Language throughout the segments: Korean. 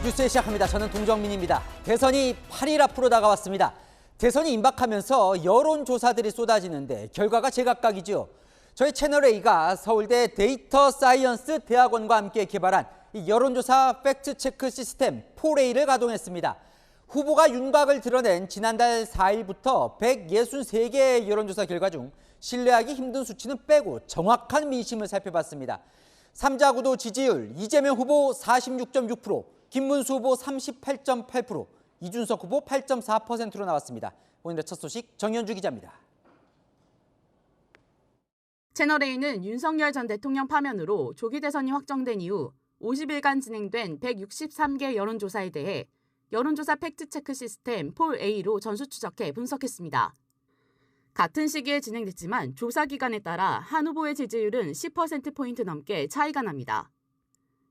뉴스 시작합니다. 저는 동정민입니다. 대선이 8일 앞으로 다가왔습니다. 대선이 임박하면서 여론조사들이 쏟아지는데 결과가 제각각이죠. 저희 채널A가 서울대 데이터 사이언스 대학원과 함께 개발한 이 여론조사 팩트체크 시스템 4A를 가동했습니다. 후보가 윤곽을 드러낸 지난달 4일부터 163개의 여론조사 결과 중 신뢰하기 힘든 수치는 빼고 정확한 민심을 살펴봤습니다. 3자 구도 지지율 이재명 후보 46.6%, 김문수 후보 38.8%, 이준석 후보 8.4%로 나왔습니다. 오늘의 첫 소식 정현주 기자입니다. 채널A는 윤석열 전 대통령 파면으로 조기 대선이 확정된 이후 50일간 진행된 163개 여론조사에 대해 여론조사 팩트체크 시스템 4A로 전수 추적해 분석했습니다. 같은 시기에 진행됐지만 조사 기간에 따라 한 후보의 지지율은 10%포인트 넘게 차이가 납니다.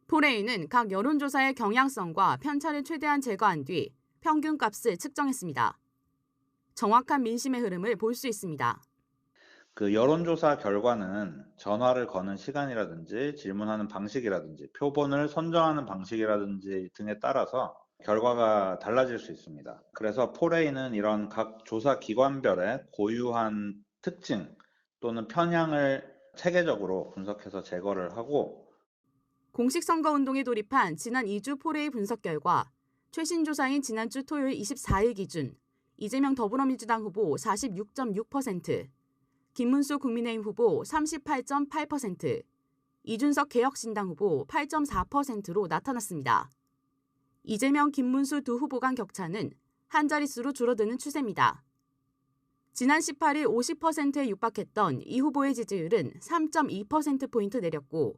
4A는 각 여론조사의 경향성과 편차를 최대한 제거한 뒤 평균값을 측정했습니다. 정확한 민심의 흐름을 볼 수 있습니다. 그 여론조사 결과는 전화를 거는 시간이라든지 질문하는 방식이라든지 표본을 선정하는 방식이라든지 등에 따라서 결과가 달라질 수 있습니다. 그래서 4A는 이런 각 조사 기관별의 고유한 특징 또는 편향을 체계적으로 분석해서 제거를 하고 공식 선거운동에 돌입한 지난 2주 4A 분석 결과 최신 조사인 지난주 토요일 24일 기준 이재명 더불어민주당 후보 46.6%, 김문수 국민의힘 후보 38.8%, 이준석 개혁신당 후보 8.4%로 나타났습니다. 이재명, 김문수 두 후보 간 격차는 한 자릿수로 줄어드는 추세입니다. 지난 18일 50%에 육박했던 이 후보의 지지율은 3.2%포인트 내렸고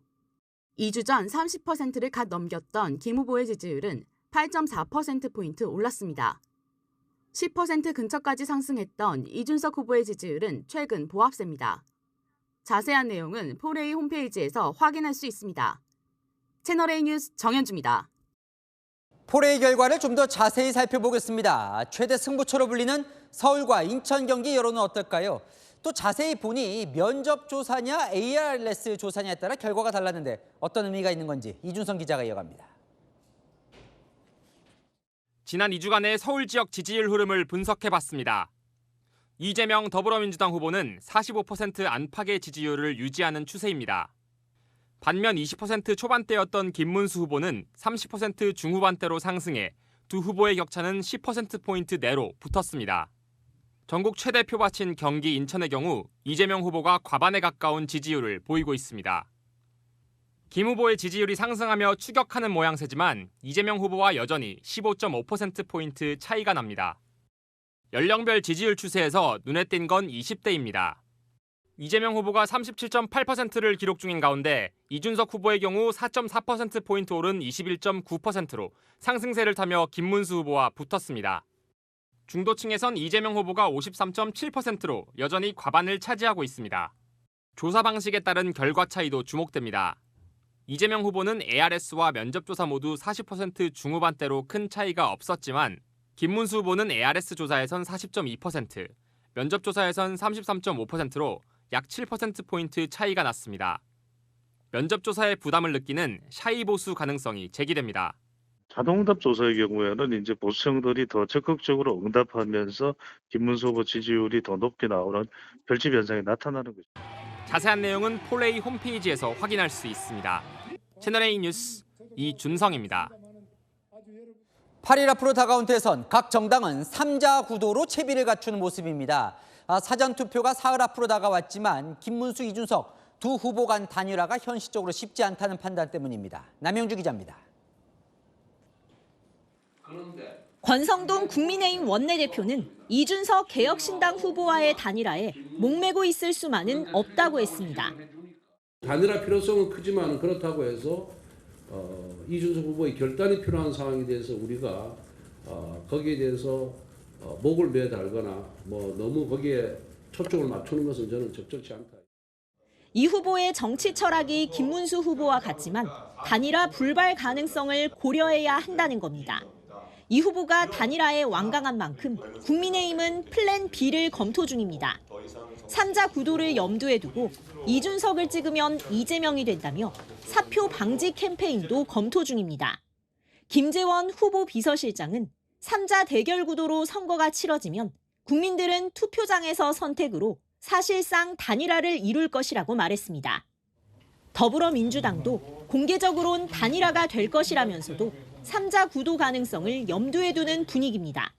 2주 전 30%를 갓 넘겼던 김 후보의 지지율은 8.4%포인트 올랐습니다. 10% 근처까지 상승했던 이준석 후보의 지지율은 최근 보합세입니다. 자세한 내용은 4A 홈페이지에서 확인할 수 있습니다. 채널A 뉴스 정현주입니다. 4A 결과를 좀 더 자세히 살펴보겠습니다. 최대 승부처로 불리는 서울과 인천, 경기 여론은 어떨까요? 또 자세히 보니 면접 조사냐 ARS 조사냐에 따라 결과가 달랐는데 어떤 의미가 있는 건지 이준성 기자가 이어갑니다. 지난 2주간의 서울 지역 지지율 흐름을 분석해봤습니다. 이재명 더불어민주당 후보는 45% 안팎의 지지율을 유지하는 추세입니다. 반면 20% 초반대였던 김문수 후보는 30% 중후반대로 상승해 두 후보의 격차는 10%포인트 내로 붙었습니다. 전국 최대 표밭인 경기 인천의 경우 이재명 후보가 과반에 가까운 지지율을 보이고 있습니다. 김 후보의 지지율이 상승하며 추격하는 모양새지만 이재명 후보와 여전히 15.5%포인트 차이가 납니다. 연령별 지지율 추세에서 눈에 띈 건 20대입니다. 이재명 후보가 37.8%를 기록 중인 가운데 이준석 후보의 경우 4.4%포인트 오른 21.9%로 상승세를 타며 김문수 후보와 붙었습니다. 중도층에선 이재명 후보가 53.7%로 여전히 과반을 차지하고 있습니다. 조사 방식에 따른 결과 차이도 주목됩니다. 이재명 후보는 ARS와 면접조사 모두 40% 중후반대로 큰 차이가 없었지만 김문수 후보는 ARS 조사에선 40.2%, 면접조사에선 33.5%로 약 7%포인트 차이가 났습니다. 면접조사의 부담을 느끼는 샤이 보수 가능성이 제기됩니다. 자동응답 조사의 경우에는 이제 보수층들이 더 적극적으로 응답하면서 김문수 후보 지지율이 더 높게 나오는 결집 현상이 나타나는 거죠. 자세한 내용은 4A 홈페이지에서 확인할 수 있습니다. 채널A 뉴스 이준성입니다. 8일 앞으로 다가온 대선, 각 정당은 3자 구도로 채비를 갖추는 모습입니다. 사전투표가 사흘 앞으로 다가왔지만 김문수, 이준석 두 후보 간 단일화가 현실적으로 쉽지 않다는 판단 때문입니다. 남영주 기자입니다. 권성동 국민의힘 원내대표는 이준석 개혁신당 후보와의 단일화에 목매고 있을 수만은 없다고 했습니다. 단일화 필요성은 크지만 그렇다고 해서 이준석 후보의 결단이 필요한 상황에 대해서 우리가 거기에 대해서 목을 매달거나 너무 거기에 초점을 맞추는 것은 저는 적절치 않다. 이 후보의 정치 철학이 김문수 후보와 같지만 단일화 불발 가능성을 고려해야 한다는 겁니다. 이 후보가 단일화에 완강한 만큼 국민의힘은 플랜 B를 검토 중입니다. 3자 구도를 염두에 두고 이준석을 찍으면 이재명이 된다며 사표 방지 캠페인도 검토 중입니다. 김재원 후보 비서실장은 3자 대결 구도로 선거가 치러지면 국민들은 투표장에서 선택으로 사실상 단일화를 이룰 것이라고 말했습니다. 더불어민주당도 공개적으론 단일화가 될 것이라면서도 3자 구도 가능성을 염두에 두는 분위기입니다.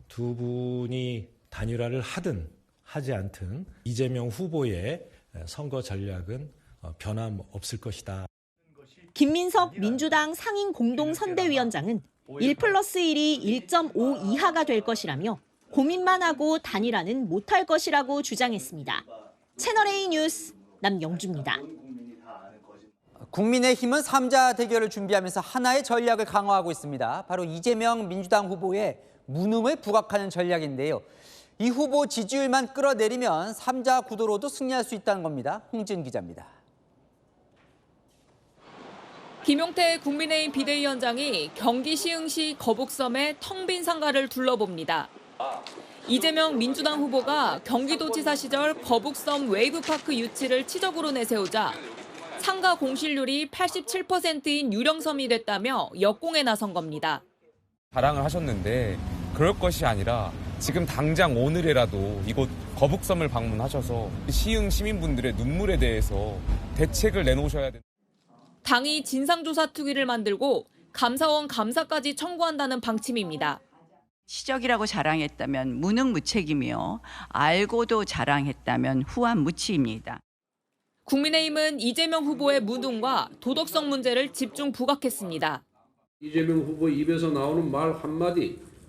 두 분이 단일화를 하든 하지 않든 이재명 후보의 선거 전략은 변함없을 것이다. 김민석 민주당 상임 공동선대위원장은 1+1이 1.5 이하가 될 것이라며 고민만 하고 단일화는 못할 것이라고 주장했습니다. 채널A 뉴스 남영주입니다. 국민의힘은 3자 대결을 준비하면서 하나의 전략을 강화하고 있습니다. 바로 이재명 민주당 후보의 무능을 부각하는 전략인데요. 이 후보 지지율만 끌어내리면 3자 구도로도 승리할 수 있다는 겁니다. 홍지은 기자입니다. 김용태 국민의힘 비대위원장이 경기 시흥시 거북섬의 텅 빈 상가를 둘러봅니다. 이재명 민주당 후보가 경기도지사 시절 거북섬 웨이브파크 유치를 치적으로 내세우자 상가 공실률이 87%인 유령섬이 됐다며 역공에 나선 겁니다. 자랑을 하셨는데 그럴 것이 아니라 지금 당장 오늘이라도 이곳 거북섬을 방문하셔서 시흥 시민분들의 눈물에 대해서 대책을 내놓으셔야 된다. 당이 진상조사 특위를 만들고 감사원 감사까지 청구한다는 방침입니다. 시적이라고 자랑했다면 무능무책이며 알고도 자랑했다면 후한무치입니다. 국민의힘은 이재명 후보의 무능과 도덕성 문제를 집중 부각했습니다. 이재명 후보 입에서 나오는 말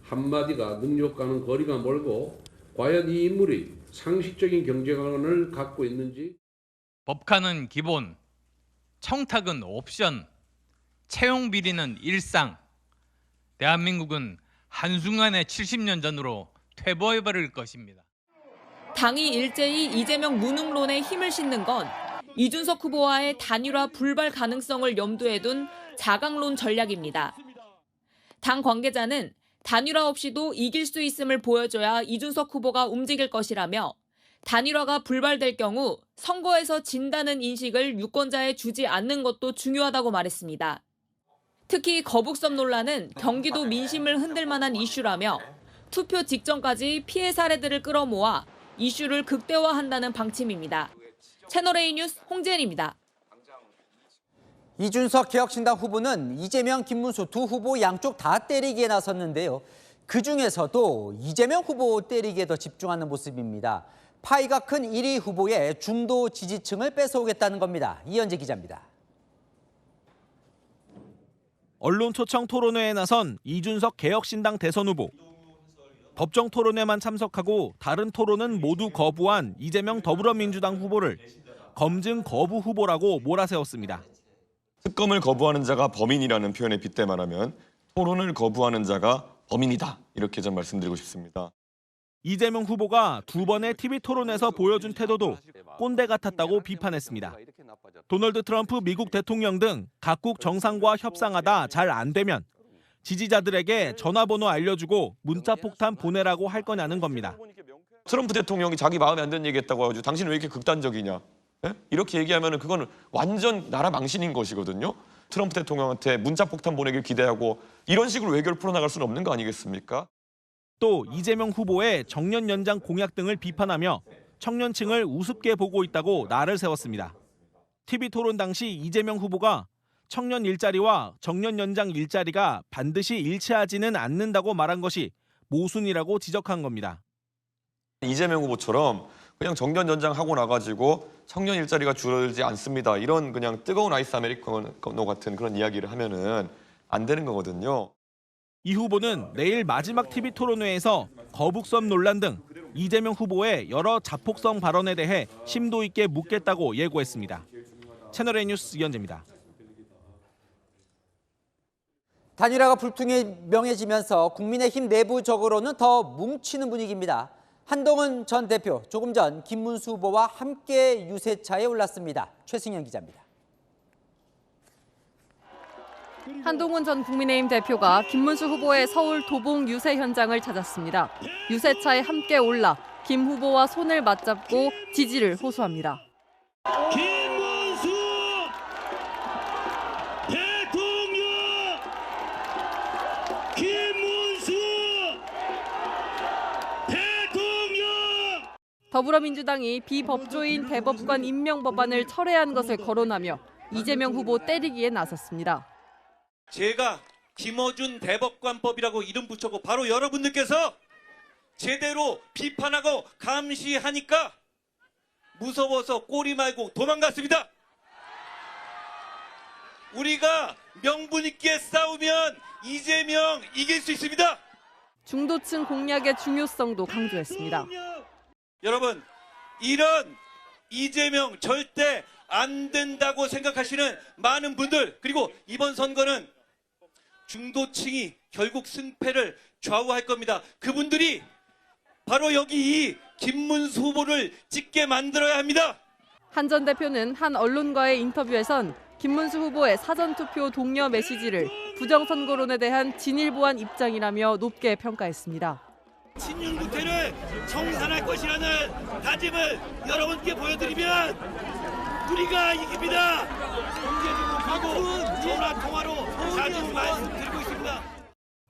한마디가 능력과는 거리가 멀고 과연 이 인물이 상식적인 경제관을 갖고 있는지. 법카는 기본, 청탁은 옵션, 채용 비리는 일상. 대한민국은 한순간에 70년 전으로 퇴보해버릴 것입니다. 당이 일제히 이재명 무능론에 힘을 싣는 건 이준석 후보와의 단일화 불발 가능성을 염두에 둔 자강론 전략입니다. 당 관계자는 단일화 없이도 이길 수 있음을 보여줘야 이준석 후보가 움직일 것이라며 단일화가 불발될 경우 선거에서 진다는 인식을 유권자에 주지 않는 것도 중요하다고 말했습니다. 특히 거북섬 논란은 경기도 민심을 흔들 만한 이슈라며 투표 직전까지 피해 사례들을 끌어모아 이슈를 극대화한다는 방침입니다. 채널A 뉴스 홍지은입니다. 이준석 개혁신당 후보는 이재명, 김문수 두 후보 양쪽 다 때리기에 나섰는데요. 그중에서도 이재명 후보 때리기에 더 집중하는 모습입니다. 파이가 큰 1위 후보의 중도 지지층을 뺏어오겠다는 겁니다. 이현재 기자입니다. 언론 초청 토론회에 나선 이준석 개혁신당 대선 후보. 법정 토론회만 참석하고 다른 토론은 모두 거부한 이재명 더불어민주당 후보를 검증 거부 후보라고 몰아세웠습니다. 특검을 거부하는 자가 범인이라는 표현에 빗대 말하면 토론을 거부하는 자가 범인이다. 이렇게 좀 말씀드리고 싶습니다. 이재명 후보가 두 번의 TV 토론에서 보여준 태도도 꼰대 같았다고 비판했습니다. 도널드 트럼프 미국 대통령 등 각국 정상과 협상하다 잘 안 되면 지지자들에게 전화번호 알려주고 문자폭탄 보내라고 할 거냐는 겁니다. 트럼프 대통령이 자기 마음에 안 드는 얘기했다고 하죠. 당신은 왜 이렇게 극단적이냐? 예? 이렇게 얘기하면 그건 완전 나라 망신인 것이거든요. 트럼프 대통령한테 문자폭탄 보내길 기대하고 이런 식으로 외교를 풀어나갈 수는 없는 거 아니겠습니까? 또 이재명 후보의 정년 연장 공약 등을 비판하며 청년층을 우습게 보고 있다고 날을 세웠습니다. TV 토론 당시 이재명 후보가 청년 일자리와 정년 연장 일자리가 반드시 일치하지는 않는다고 말한 것이 모순이라고 지적한 겁니다. 이재명 후보처럼 그냥 정년 연장하고 나가지고 청년 일자리가 줄어들지 않습니다. 이런 그냥 뜨거운 아이스 아메리카노 같은 그런 이야기를 하면은 안 되는 거거든요. 이 후보는 내일 마지막 TV 토론회에서 거북섬 논란 등 이재명 후보의 여러 자폭성 발언에 대해 심도 있게 묻겠다고 예고했습니다. 채널A 뉴스 이현재입니다. 단일화가 불투명해지면서 국민의힘 내부적으로는 더 뭉치는 분위기입니다. 한동훈 전 대표 조금 전 김문수 후보와 함께 유세차에 올랐습니다. 최승현 기자입니다. 한동훈 전 국민의힘 대표가 김문수 후보의 서울 도봉 유세 현장을 찾았습니다. 유세차에 함께 올라 김 후보와 손을 맞잡고 지지를 호소합니다. 김문수 대통령! 더불어민주당이 비법조인 대법관 임명 법안을 철회한 것을 거론하며 이재명 후보 때리기에 나섰습니다. 제가 김어준 대법관법이라고 이름 붙였고 바로 여러분들께서 제대로 비판하고 감시하니까 무서워서 꼬리 말고 도망갔습니다. 우리가 명분 있게 싸우면 이재명 이길 수 있습니다. 중도층 공략의 중요성도 강조했습니다. 여러분, 이런 이재명 절대 안 된다고 생각하시는 많은 분들, 그리고 이번 선거는 중도층이 결국 승패를 좌우할 겁니다. 그분들이 바로 여기 이 김문수 후보를 찍게 만들어야 합니다. 한 전 대표는 한 언론과의 인터뷰에선 김문수 후보의 사전투표 독려 메시지를 부정선거론에 대한 진일보한 입장이라며 높게 평가했습니다. 친윤 국회를 청산할 것이라는 다짐을 여러분께 보여드리면 우리가 이깁니다. 공개적으로 전화 통화로 자주 말씀드리고 있습니다.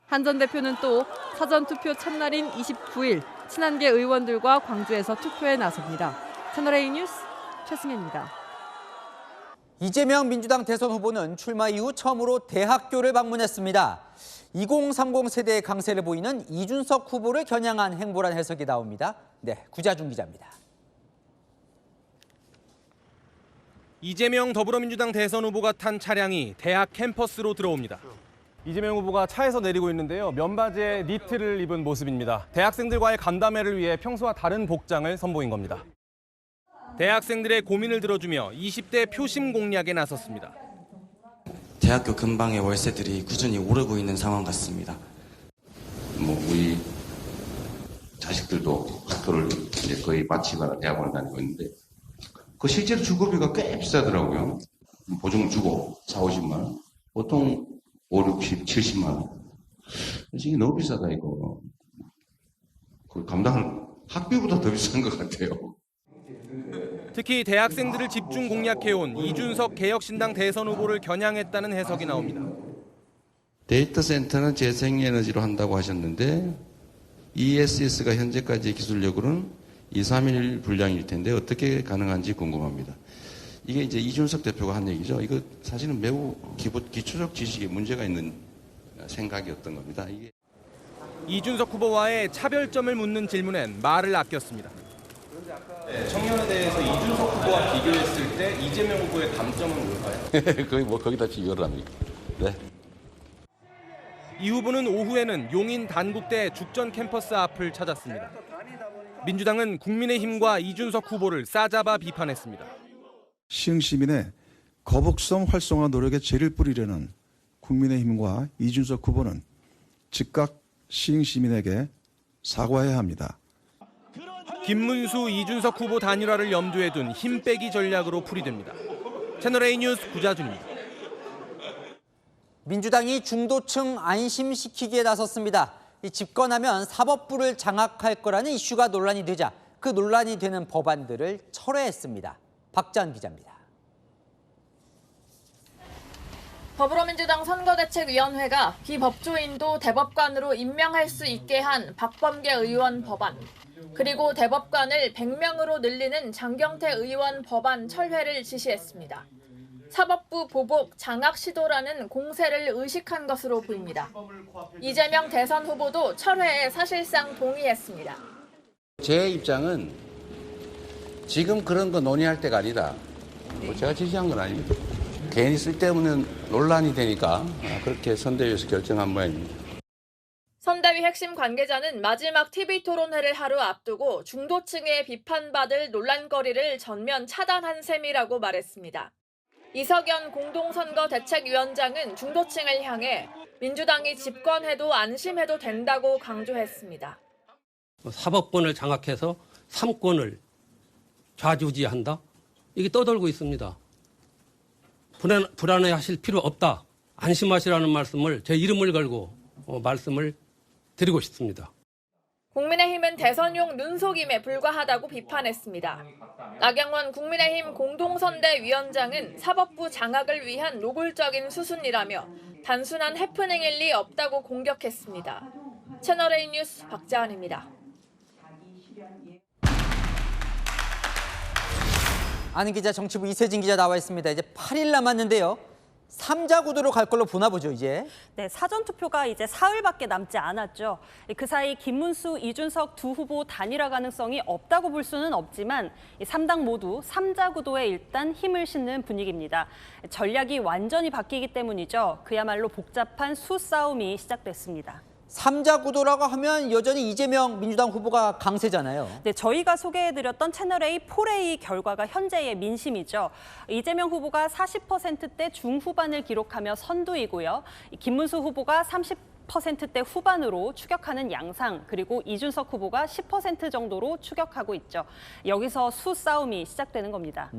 한 전 대표는 또 사전투표 첫날인 29일 친한계 의원들과 광주에서 투표에 나섭니다. 채널A 뉴스 최승혜입니다. 이재명 민주당 대선 후보는 출마 이후 처음으로 대학교를 방문했습니다. 2030 세대의 강세를 보이는 이준석 후보를 겨냥한 행보란 해석이 나옵니다. 네, 구자준 기자입니다. 이재명 더불어민주당 대선 후보가 탄 차량이 대학 캠퍼스로 들어옵니다. 이재명 후보가 차에서 내리고 있는데요. 면바지에 니트를 입은 모습입니다. 대학생들과의 간담회를 위해 평소와 다른 복장을 선보인 겁니다. 대학생들의 고민을 들어주며 20대 표심 공략에 나섰습니다. 대학교 근방의 월세들이 꾸준히 오르고 있는 상황 같습니다. 우리 자식들도 학교를 이제 거의 마치거나 대학원을 다니고 있는데 그 실제로 주거비가 꽤 비싸더라고요. 보증을 주고 4, 50만 원. 보통 5, 60, 70만 원. 이게 너무 비싸다 이거. 그 감당할 학비보다 더 비싼 것 같아요. 특히 대학생들을 집중 공략해온 이준석 개혁신당 대선 후보를 겨냥했다는 해석이 나옵니다. 데이터 센터는 재생에너지로 한다고 하셨는데 ESS가 현재까지 기술력으로는 2, 3일 분량일 텐데 어떻게 가능한지 궁금합니다. 이게 이제 이준석 대표가 한 얘기죠. 이거 사실은 매우 기초적 지식에 문제가 있는 생각이었던 겁니다. 이준석 후보와의 차별점을 묻는 질문엔 말을 아꼈습니다. 청년에 대해서 이준석 후보와 비교했을 때 이재명 후보의 감점은 뭘까요? 거의 거기다 비교를 합니까? 네. 이 후보는 오후에는 용인 단국대 죽전 캠퍼스 앞을 찾았습니다. 민주당은 국민의힘과 이준석 후보를 싸잡아 비판했습니다. 시흥시민의 거북성 활성화 노력에 재를 뿌리려는 국민의힘과 이준석 후보는 즉각 시흥시민에게 사과해야 합니다. 김문수, 이준석 후보 단일화를 염두에 둔 힘 빼기 전략으로 풀이됩니다. 채널A 뉴스 구자준입니다. 민주당이 중도층 안심시키기에 나섰습니다. 집권하면 사법부를 장악할 거라는 이슈가 논란이 되자 그 논란이 되는 법안들을 철회했습니다. 박지한 기자입니다. 더불어민주당 선거대책위원회가 비법조인도 대법관으로 임명할 수 있게 한 박범계 의원 법안, 그리고 대법관을 100명으로 늘리는 장경태 의원 법안 철회를 지시했습니다. 사법부 보복 장악 시도라는 공세를 의식한 것으로 보입니다. 이재명 대선 후보도 철회에 사실상 동의했습니다. 제 입장은 지금 그런 거 논의할 때가 아니다. 제가 지시한 건 아닙니다. 괜히 쓸데없는 논란이 되니까 그렇게 선대위에서 결정한 모양입니다. 선대위 핵심 관계자는 마지막 TV토론회를 하루 앞두고 중도층에 비판받을 논란거리를 전면 차단한 셈이라고 말했습니다. 이석연 공동선거대책위원장은 중도층을 향해 민주당이 집권해도 안심해도 된다고 강조했습니다. 사법권을 장악해서 3권을 좌지우지한다? 이게 떠돌고 있습니다. 불안해하실 필요 없다. 안심하시라는 말씀을 제 이름을 걸고 말씀을 드리고 싶습니다. 국민의힘은 대선용 눈속임에 불과하다고 비판했습니다. 나경원 국민의힘 공동선대위원장은 사법부 장악을 위한 노골적인 수순이라며 단순한 해프닝일 리 없다고 공격했습니다. 채널A 뉴스 박지한입니다. 아는 기자, 정치부 이세진 기자 나와 있습니다. 이제 8일 남았는데요. 3자 구도로 갈 걸로 보나 보죠, 이제. 네, 사전투표가 이제 사흘밖에 남지 않았죠. 그 사이 김문수, 이준석 두 후보 단일화 가능성이 없다고 볼 수는 없지만 이 3당 모두 3자 구도에 일단 힘을 싣는 분위기입니다. 전략이 완전히 바뀌기 때문이죠. 그야말로 복잡한 수싸움이 시작됐습니다. 3자 구도라고 하면 여전히 이재명 민주당 후보가 강세잖아요. 네, 저희가 소개해드렸던 채널A 폴A 결과가 현재의 민심이죠. 이재명 후보가 40%대 중후반을 기록하며 선두이고요. 김문수 후보가 30%대 후반으로 추격하는 양상, 그리고 이준석 후보가 10% 정도로 추격하고 있죠. 여기서 수싸움이 시작되는 겁니다.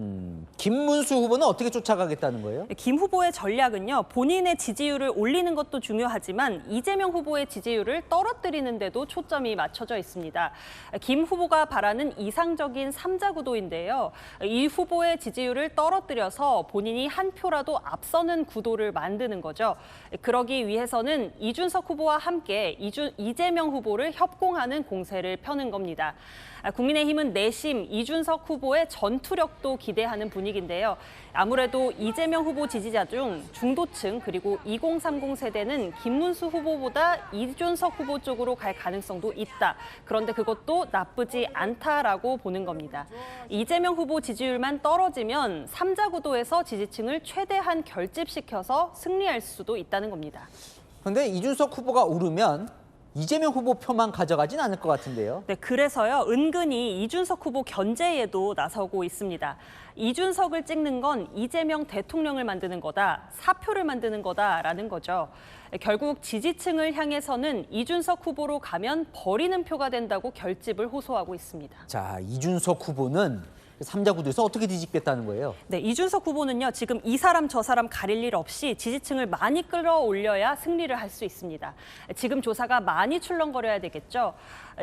김문수 후보는 어떻게 쫓아가겠다는 거예요? 김 후보의 전략은요, 본인의 지지율을 올리는 것도 중요하지만 이재명 후보의 지지율을 떨어뜨리는 데도 초점이 맞춰져 있습니다. 김 후보가 바라는 이상적인 3자 구도인데요. 이 후보의 지지율을 떨어뜨려서 본인이 한 표라도 앞서는 구도를 만드는 거죠. 그러기 위해서는 이준석 후보와 함께 이재명 후보를 협공하는 공세를 펴는 겁니다. 국민의힘은 내심 이준석 후보의 전투력도 기대하는 분위기인데요. 아무래도 이재명 후보 지지자 중 중도층 그리고 2030 세대는 김문수 후보보다 이준석 후보 쪽으로 갈 가능성도 있다. 그런데 그것도 나쁘지 않다라고 보는 겁니다. 이재명 후보 지지율만 떨어지면 3자 구도에서 지지층을 최대한 결집시켜서 승리할 수도 있다는 겁니다. 그런데 이준석 후보가 오르면 이재명 후보 표만 가져가진 않을 것 같은데요. 네, 그래서요, 은근히 이준석 후보 견제에도 나서고 있습니다. 이준석을 찍는 건 이재명 대통령을 만드는 거다, 사표를 만드는 거다라는 거죠. 결국 지지층을 향해서는 이준석 후보로 가면 버리는 표가 된다고 결집을 호소하고 있습니다. 자, 이준석 후보는 3자 구도에서 어떻게 뒤집겠다는 거예요? 네, 이준석 후보는요, 지금 이 사람 저 사람 가릴 일 없이 지지층을 많이 끌어올려야 승리를 할 수 있습니다. 지금 조사가 많이 출렁거려야 되겠죠.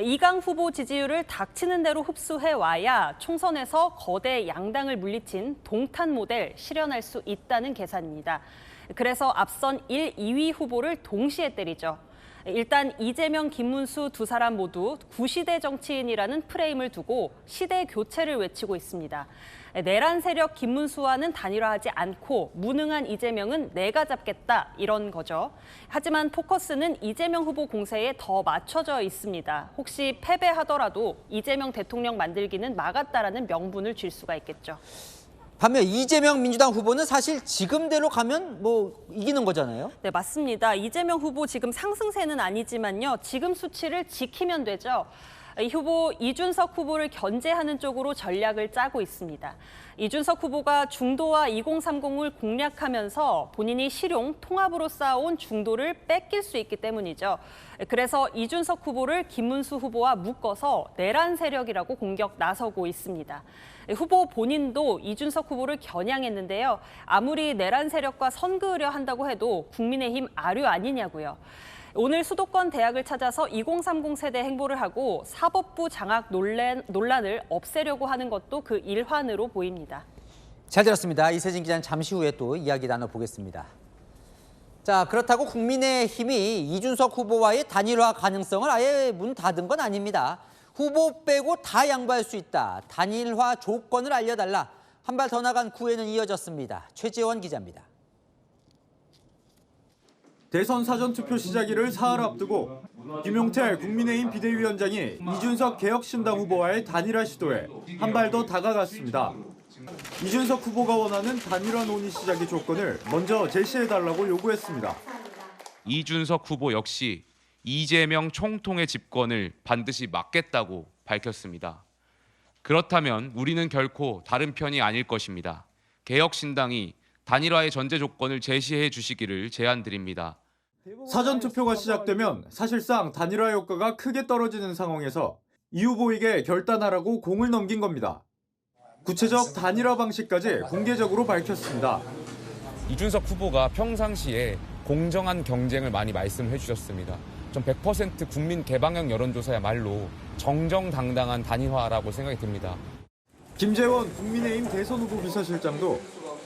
이강 후보 지지율을 닥치는 대로 흡수해 와야 총선에서 거대 양당을 물리친 동탄 모델 실현할 수 있다는 계산입니다. 그래서 앞선 1, 2위 후보를 동시에 때리죠. 일단 이재명, 김문수 두 사람 모두 구시대 정치인이라는 프레임을 두고 시대 교체를 외치고 있습니다. 내란 세력 김문수와는 단일화하지 않고 무능한 이재명은 내가 잡겠다, 이런 거죠. 하지만 포커스는 이재명 후보 공세에 더 맞춰져 있습니다. 혹시 패배하더라도 이재명 대통령 만들기는 막았다라는 명분을 줄 수가 있겠죠. 반면 이재명 민주당 후보는 사실 지금대로 가면 뭐 이기는 거잖아요. 네, 맞습니다. 이재명 후보 지금 상승세는 아니지만요, 지금 수치를 지키면 되죠. 이 후보 이준석 후보를 견제하는 쪽으로 전략을 짜고 있습니다. 이준석 후보가 중도와 2030을 공략하면서 본인이 실용, 통합으로 쌓아온 중도를 뺏길 수 있기 때문이죠. 그래서 이준석 후보를 김문수 후보와 묶어서 내란 세력이라고 공격 나서고 있습니다. 후보 본인도 이준석 후보를 겨냥했는데요. 아무리 내란 세력과 선그으려 한다고 해도 국민의힘 아류 아니냐고요. 오늘 수도권 대학을 찾아서 2030 세대 행보를 하고 사법부 장악 논란을 없애려고 하는 것도 그 일환으로 보입니다. 잘 들었습니다. 이세진 기자는 잠시 후에 또 이야기 나눠보겠습니다. 자, 그렇다고 국민의힘이 이준석 후보와의 단일화 가능성을 아예 문 닫은 건 아닙니다. 후보 빼고 다 양보할 수 있다. 단일화 조건을 알려달라. 한 발 더 나간 구애는 이어졌습니다. 최재원 기자입니다. 대선 사전투표 시작일을 사흘 앞두고 김용태 국민의힘 비대위원장이 이준석 개혁신당 후보와의 단일화 시도에 한 발 더 다가갔습니다. 이준석 후보가 원하는 단일화 논의 시작의 조건을 먼저 제시해달라고 요구했습니다. 이준석 후보 역시 이재명 총통의 집권을 반드시 막겠다고 밝혔습니다. 그렇다면 우리는 결코 다른 편이 아닐 것입니다. 개혁신당이 단일화의 전제 조건을 제시해 주시기를 제안드립니다. 사전투표가 시작되면 사실상 단일화 효과가 크게 떨어지는 상황에서 이 후보에게 결단하라고 공을 넘긴 겁니다. 구체적 단일화 방식까지 공개적으로 밝혔습니다. 이준석 후보가 평상시에 공정한 경쟁을 많이 말씀해 주셨습니다. 전 100% 국민 개방형 여론조사야말로 정정당당한 단일화라고 생각이 듭니다. 김재원 국민의힘 대선 후보 비서실장도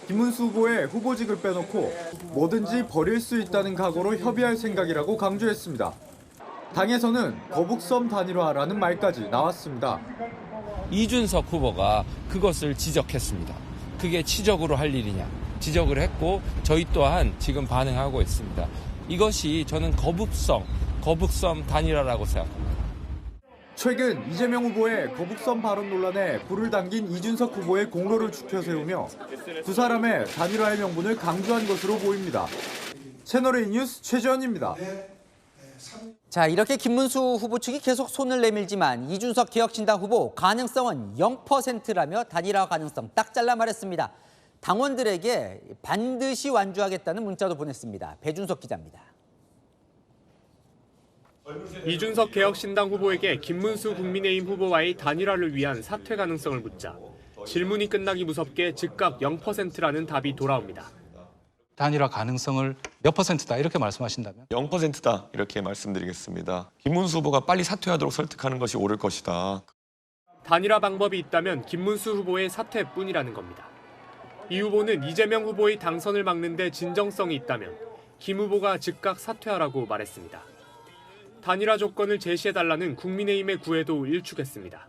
김문수 후보의 후보직을 빼놓고 뭐든지 버릴 수 있다는 각오로 협의할 생각이라고 강조했습니다. 당에서는 거북섬 단일화라는 말까지 나왔습니다. 이준석 후보가 그것을 지적했습니다. 그게 치적으로 할 일이냐? 지적을 했고 저희 또한 지금 반응하고 있습니다. 이것이 저는 거북섬 단일화라고 생각합니다. 최근 이재명 후보의 거북선 발언 논란에 불을 당긴 이준석 후보의 공로를 추켜 세우며 두 사람의 단일화의 명분을 강조한 것으로 보입니다. 채널A 뉴스 최지원입니다. 자, 이렇게 김문수 후보 측이 계속 손을 내밀지만 이준석 개혁신당 후보 가능성은 0%라며 단일화 가능성 딱 잘라 말했습니다. 당원들에게 반드시 완주하겠다는 문자도 보냈습니다. 배준석 기자입니다. 이준석 개혁신당 후보에게 김문수 국민의힘 후보와의 단일화를 위한 사퇴 가능성을 묻자 질문이 끝나기 무섭게 즉각 0%라는 답이 돌아옵니다. 단일화 가능성을 몇 %다 이렇게 말씀하신다면? 0%다 이렇게 말씀드리겠습니다. 김문수 후보가 빨리 사퇴하도록 설득하는 것이 옳을 것이다. 단일화 방법이 있다면 김문수 후보의 사퇴뿐이라는 겁니다. 이 후보는 이재명 후보의 당선을 막는 데 진정성이 있다면 김 후보가 즉각 사퇴하라고 말했습니다. 단일화 조건을 제시해달라는 국민의힘의 구애도 일축했습니다.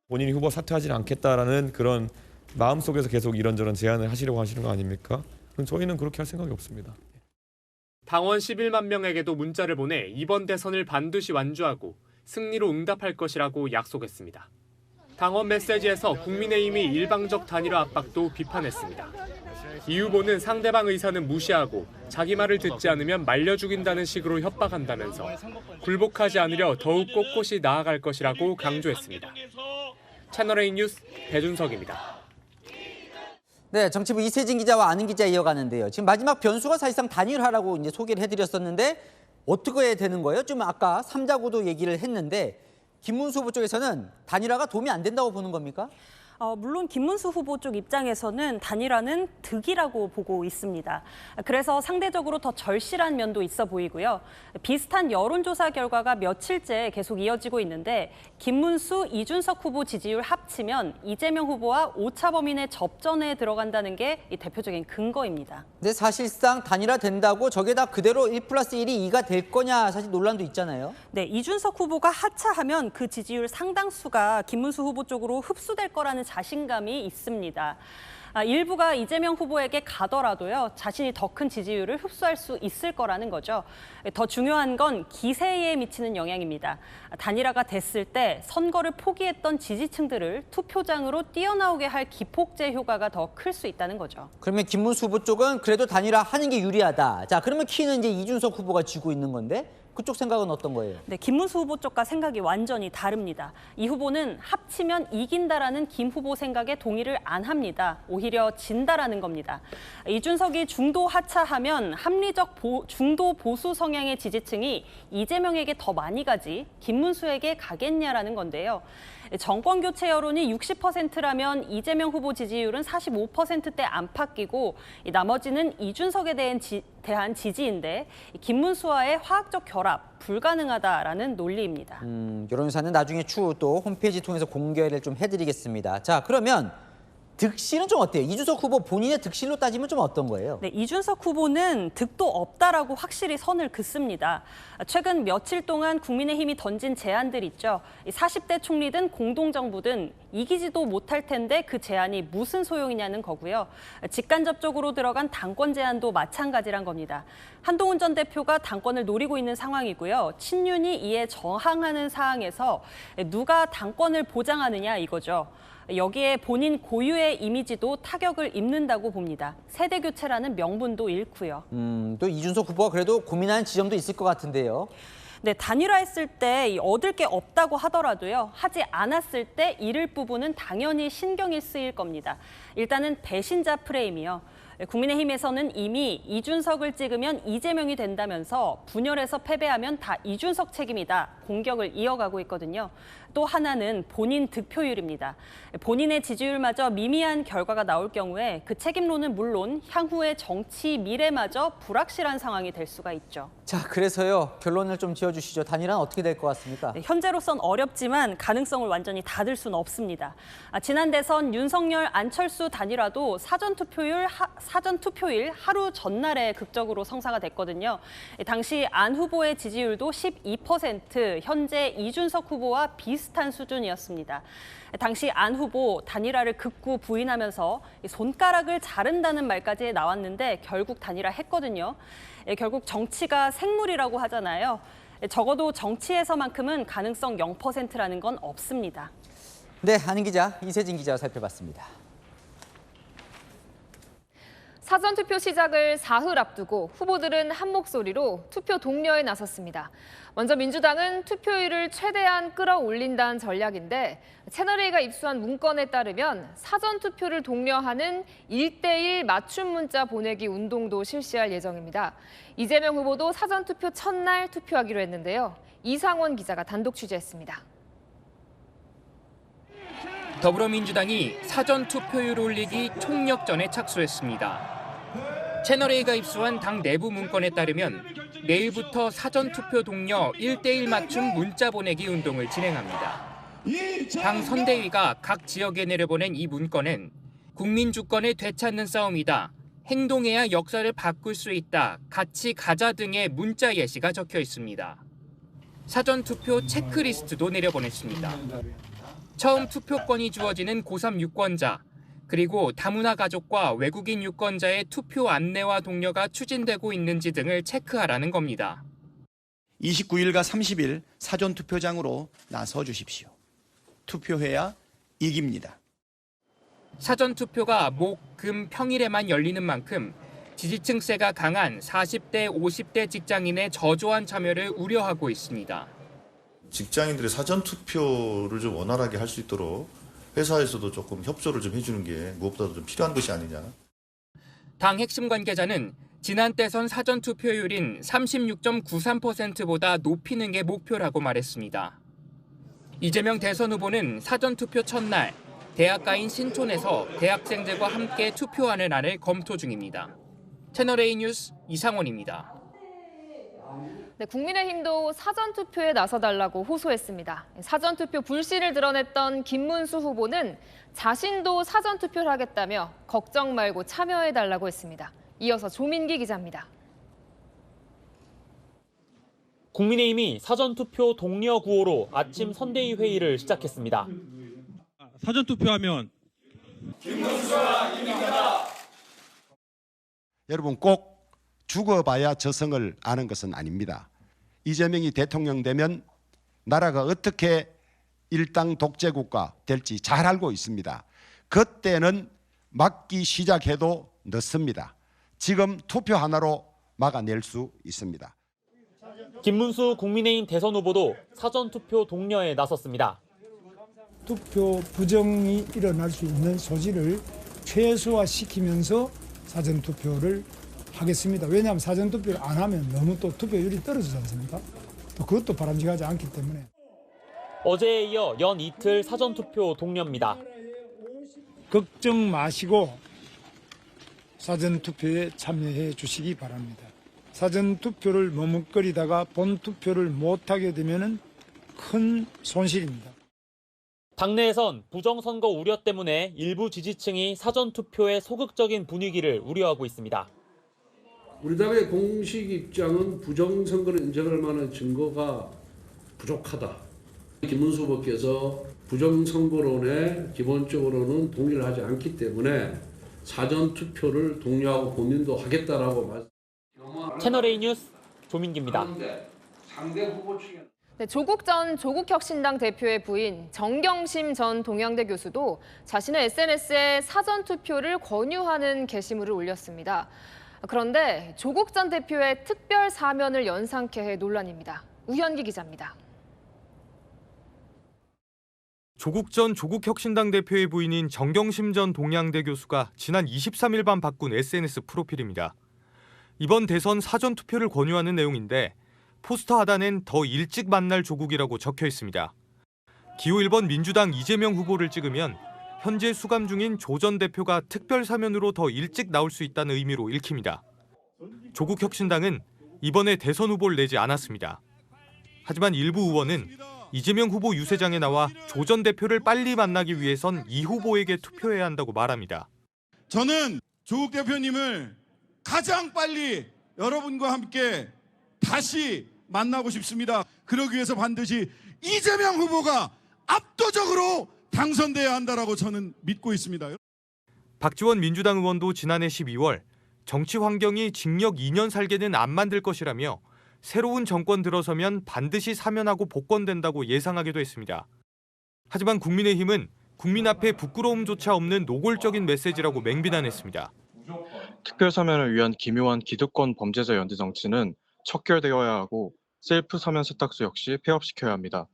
본인이 후보 사퇴하지 않겠다라는 그런 마음속에서 계속 이런저런 제안을 하시려고 하시는 거 아닙니까? 저희는 그렇게 할 생각이 없습니다. 당원 11만 명에게도 문자를 보내 이번 대선을 반드시 완주하고 승리로 응답할 것이라고 약속했습니다. 당원 메시지에서 국민의힘이 일방적 단일화 압박도 비판했습니다. 이 후보는 상대방 의사는 무시하고 자기 말을 듣지 않으면 말려 죽인다는 식으로 협박한다면서 굴복하지 않으려 더욱 꼿꼿이 나아갈 것이라고 강조했습니다. 채널A 뉴스 배준석입니다. 네, 정치부 이세진 기자와 아는 기자 이어가는데요. 지금 마지막 변수가 사실상 단일화라고 이제 소개를 해드렸었는데 어떻게 되는 거예요? 좀 아까 3자 구도 얘기를 했는데 김문수 후보 쪽에서는 단일화가 도움이 안 된다고 보는 겁니까? 물론 김문수 후보 쪽 입장에서는 단일화는 득이라고 보고 있습니다. 그래서 상대적으로 더 절실한 면도 있어 보이고요. 비슷한 여론조사 결과가 며칠째 계속 이어지고 있는데 김문수, 이준석 후보 지지율 합치면 이재명 후보와 오차 범위 내 접전에 들어간다는 게 이 대표적인 근거입니다. 근데 사실상 단일화 된다고 저게 다 그대로 1+1이 2가 될 거냐 사실 논란도 있잖아요. 네, 이준석 후보가 하차하면 그 지지율 상당수가 김문수 후보 쪽으로 흡수될 거라는 자신감이 있습니다. 일부가 이재명 후보에게 가더라도요, 자신이 더 큰 지지율을 흡수할 수 있을 거라는 거죠. 더 중요한 건 기세에 미치는 영향입니다. 단일화가 됐을 때 선거를 포기했던 지지층들을 투표장으로 뛰어나오게 할 기폭제 효과가 더 클 수 있다는 거죠. 그러면 김문수 후보 쪽은 그래도 단일화 하는 게 유리하다. 자, 그러면 키는 이제 이준석 후보가 쥐고 있는 건데 그쪽 생각은 어떤 거예요? 네, 김문수 후보 쪽과 생각이 완전히 다릅니다. 이 후보는 합치면 이긴다라는 김 후보 생각에 동의를 안 합니다. 오히려 진다라는 겁니다. 이준석이 중도 하차하면 합리적 중도 보수 성향의 지지층이 이재명에게 더 많이 가지 김문수에게 가겠냐라는 건데요. 정권 교체 여론이 60%라면 이재명 후보 지지율은 45%대 안팎이고 나머지는 이준석에 대한 지지인데 김문수와의 화학적 결합 불가능하다라는 논리입니다. 여론조사는 나중에 추후 또 홈페이지 통해서 공개를 좀 해드리겠습니다. 자, 그러면 득실은 좀 어때요? 이준석 후보 본인의 득실로 따지면 좀 어떤 거예요? 네, 이준석 후보는 득도 없다라고 확실히 선을 긋습니다. 최근 며칠 동안 국민의힘이 던진 제안들 있죠. 40대 총리든 공동정부든 이기지도 못할 텐데 그 제안이 무슨 소용이냐는 거고요. 직간접적으로 들어간 당권 제안도 마찬가지란 겁니다. 한동훈 전 대표가 당권을 노리고 있는 상황이고요. 친윤이 이에 저항하는 상황에서 누가 당권을 보장하느냐 이거죠. 여기에 본인 고유의 이미지도 타격을 입는다고 봅니다. 세대 교체라는 명분도 잃고요. 또 이준석 후보가 그래도 고민하는 지점도 있을 것 같은데요. 네, 단일화했을 때 얻을 게 없다고 하더라도요. 하지 않았을 때 잃을 부분은 당연히 신경이 쓰일 겁니다. 일단은 배신자 프레임이요. 국민의힘에서는 이미 이준석을 찍으면 이재명이 된다면서 분열해서 패배하면 다 이준석 책임이다. 공격을 이어가고 있거든요. 또 하나는 본인 득표율입니다. 본인의 지지율마저 미미한 결과가 나올 경우에 그 책임론은 물론 향후의 정치 미래마저 불확실한 상황이 될 수가 있죠. 자, 그래서요. 결론을 좀 지어주시죠. 단일화는 어떻게 될 것 같습니까? 네, 현재로선 어렵지만 가능성을 완전히 닫을 수는 없습니다. 지난 대선 윤석열, 안철수 단일화도 사전투표율 사전 투표일 하루 전날에 극적으로 성사가 됐거든요. 당시 안 후보의 지지율도 12%, 현재 이준석 후보와 비슷한 수준이었습니다. 당시 안 후보 단일화를 극구 부인하면서 손가락을 자른다는 말까지 나왔는데 결국 단일화했거든요. 결국 정치가 생물이라고 하잖아요. 적어도 정치에서만큼은 가능성 0%라는 건 없습니다. 네, 한인 기자, 이세진 기자와 살펴봤습니다. 사전투표 시작을 사흘 앞두고 후보들은 한 목소리로 투표 독려에 나섰습니다. 먼저 민주당은 투표율을 최대한 끌어올린다는 전략인데 채널A가 입수한 문건에 따르면 사전투표를 독려하는 1:1 맞춤 문자 보내기 운동도 실시할 예정입니다. 이재명 후보도 사전투표 첫날 투표하기로 했는데요. 이상원 기자가 단독 취재했습니다. 더불어민주당이 사전투표율 올리기 총력전에 착수했습니다. 채널A가 입수한 당 내부 문건에 따르면 내일부터 사전투표 독려 1:1 맞춤 문자 보내기 운동을 진행합니다. 당 선대위가 각 지역에 내려보낸 이 문건엔 국민 주권을 되찾는 싸움이다. 행동해야 역사를 바꿀 수 있다. 같이 가자 등의 문자 예시가 적혀 있습니다. 사전투표 체크리스트도 내려보냈습니다. 처음 투표권이 주어지는 고3 유권자, 그리고 다문화 가족과 외국인 유권자의 투표 안내와 독려가 추진되고 있는지 등을 체크하라는 겁니다. 29일과 30일 사전투표장으로 나서 주십시오. 투표해야 이깁니다. 사전투표가 목, 금, 평일에만 열리는 만큼 지지층세가 강한 40대, 50대 직장인의 저조한 참여를 우려하고 있습니다. 직장인들의 사전투표를 좀 원활하게 할 수 있도록 회사에서도 조금 협조를 좀 해주는 게 무엇보다도 좀 필요한 것이 아니냐. 당 핵심 관계자는 지난 대선 사전투표율인 36.93%보다 높이는 게 목표라고 말했습니다. 이재명 대선 후보는 사전투표 첫날 대학가인 신촌에서 대학생들과 함께 투표하는 안을 검토 중입니다. 채널A 뉴스 이상원입니다. 네, 국민의힘도 사전투표에 나서달라고 호소했습니다. 사전투표 불씨를 드러냈던 김문수 후보는 자신도 사전투표를 하겠다며 걱정 말고 참여해달라고 했습니다. 이어서 조민기 기자입니다. 국민의힘이 사전투표 독려 구호로 아침 선대위 회의를 시작했습니다. 사전투표하면 김문수가 이깁니다. 여러분 꼭 죽어봐야 저승을 아는 것은 아닙니다. 이재명이 대통령 되면 나라가 어떻게 일당 독재국가 될지 잘 알고 있습니다. 그때는 막기 시작해도 늦습니다. 지금 투표 하나로 막아낼 수 있습니다. 김문수 국민의힘 대선 후보도 사전투표 독려에 나섰습니다. 투표 부정이 일어날 수 있는 소지를 최소화시키면서 사전투표를 하겠습니다. 왜냐하면 사전투표를 안 하면 너무 또 투표율이 떨어지지 않습니까? 또 그것도 바람직하지 않기 때문에. 어제에 이어 연 이틀 사전투표 독려입니다. 걱정 마시고 사전투표에 참여해 주시기 바랍니다. 사전투표를 머뭇거리다가 본투표를 못하게 되면 큰 손실입니다. 당내에선 부정선거 우려 때문에 일부 지지층이 사전투표의 소극적인 분위기를 우려하고 있습니다. 우리 당의 공식 입장은 부정선거를 인정할 만한 증거가 부족하다. 김문수 후보께서 부정선거론에 기본적으로는 동의를 하지 않기 때문에 사전투표를 독려하고 본인도 하겠다라고 말씀. 채널A 뉴스 조민기입니다. 네, 조국 전 조국혁신당 대표의 부인 정경심 전 동양대 교수도 자신의 SNS에 사전투표를 권유하는 게시물을 올렸습니다. 그런데 조국 전 대표의 특별 사면을 연상케 해 논란입니다. 우현기 기자입니다. 조국 전 조국혁신당 대표의 부인인 정경심 전 동양대 교수가 지난 23일 밤 바꾼 SNS 프로필입니다. 이번 대선 사전투표를 권유하는 내용인데 포스터 하단엔 더 일찍 만날 조국이라고 적혀 있습니다. 기호 1번 민주당 이재명 후보를 찍으면 현재 수감 중인 조 전 대표가 특별 사면으로 더 일찍 나올 수 있다는 의미로 읽힙니다. 조국혁신당은 이번에 대선 후보를 내지 않았습니다. 하지만 일부 의원은 이재명 후보 유세장에 나와 조 전 대표를 빨리 만나기 위해선 이 후보에게 투표해야 한다고 말합니다. 저는 조국 대표님을 가장 빨리 여러분과 함께 다시 만나고 싶습니다. 그러기 위해서 반드시 이재명 후보가 압도적으로 당선돼야 한다라고 저는 믿고 있습니다. 박지원 민주당 의원도 지난해 12월 정치 환경이 징역 2년 살게는 안 만들 것이라며 새로운 정권 들어서면 반드시 사면하고 복권된다고 예상하기도 했습니다. 하지만 국민의힘은 국민 앞에 부끄러움조차 없는 노골적인 메시지라고 맹비난했습니다. 특별사면을 위한 기묘한 기득권 범죄자 연대 정치는 척결되어야 하고 셀프 사면 세탁소 역시 폐업시켜야 합니다.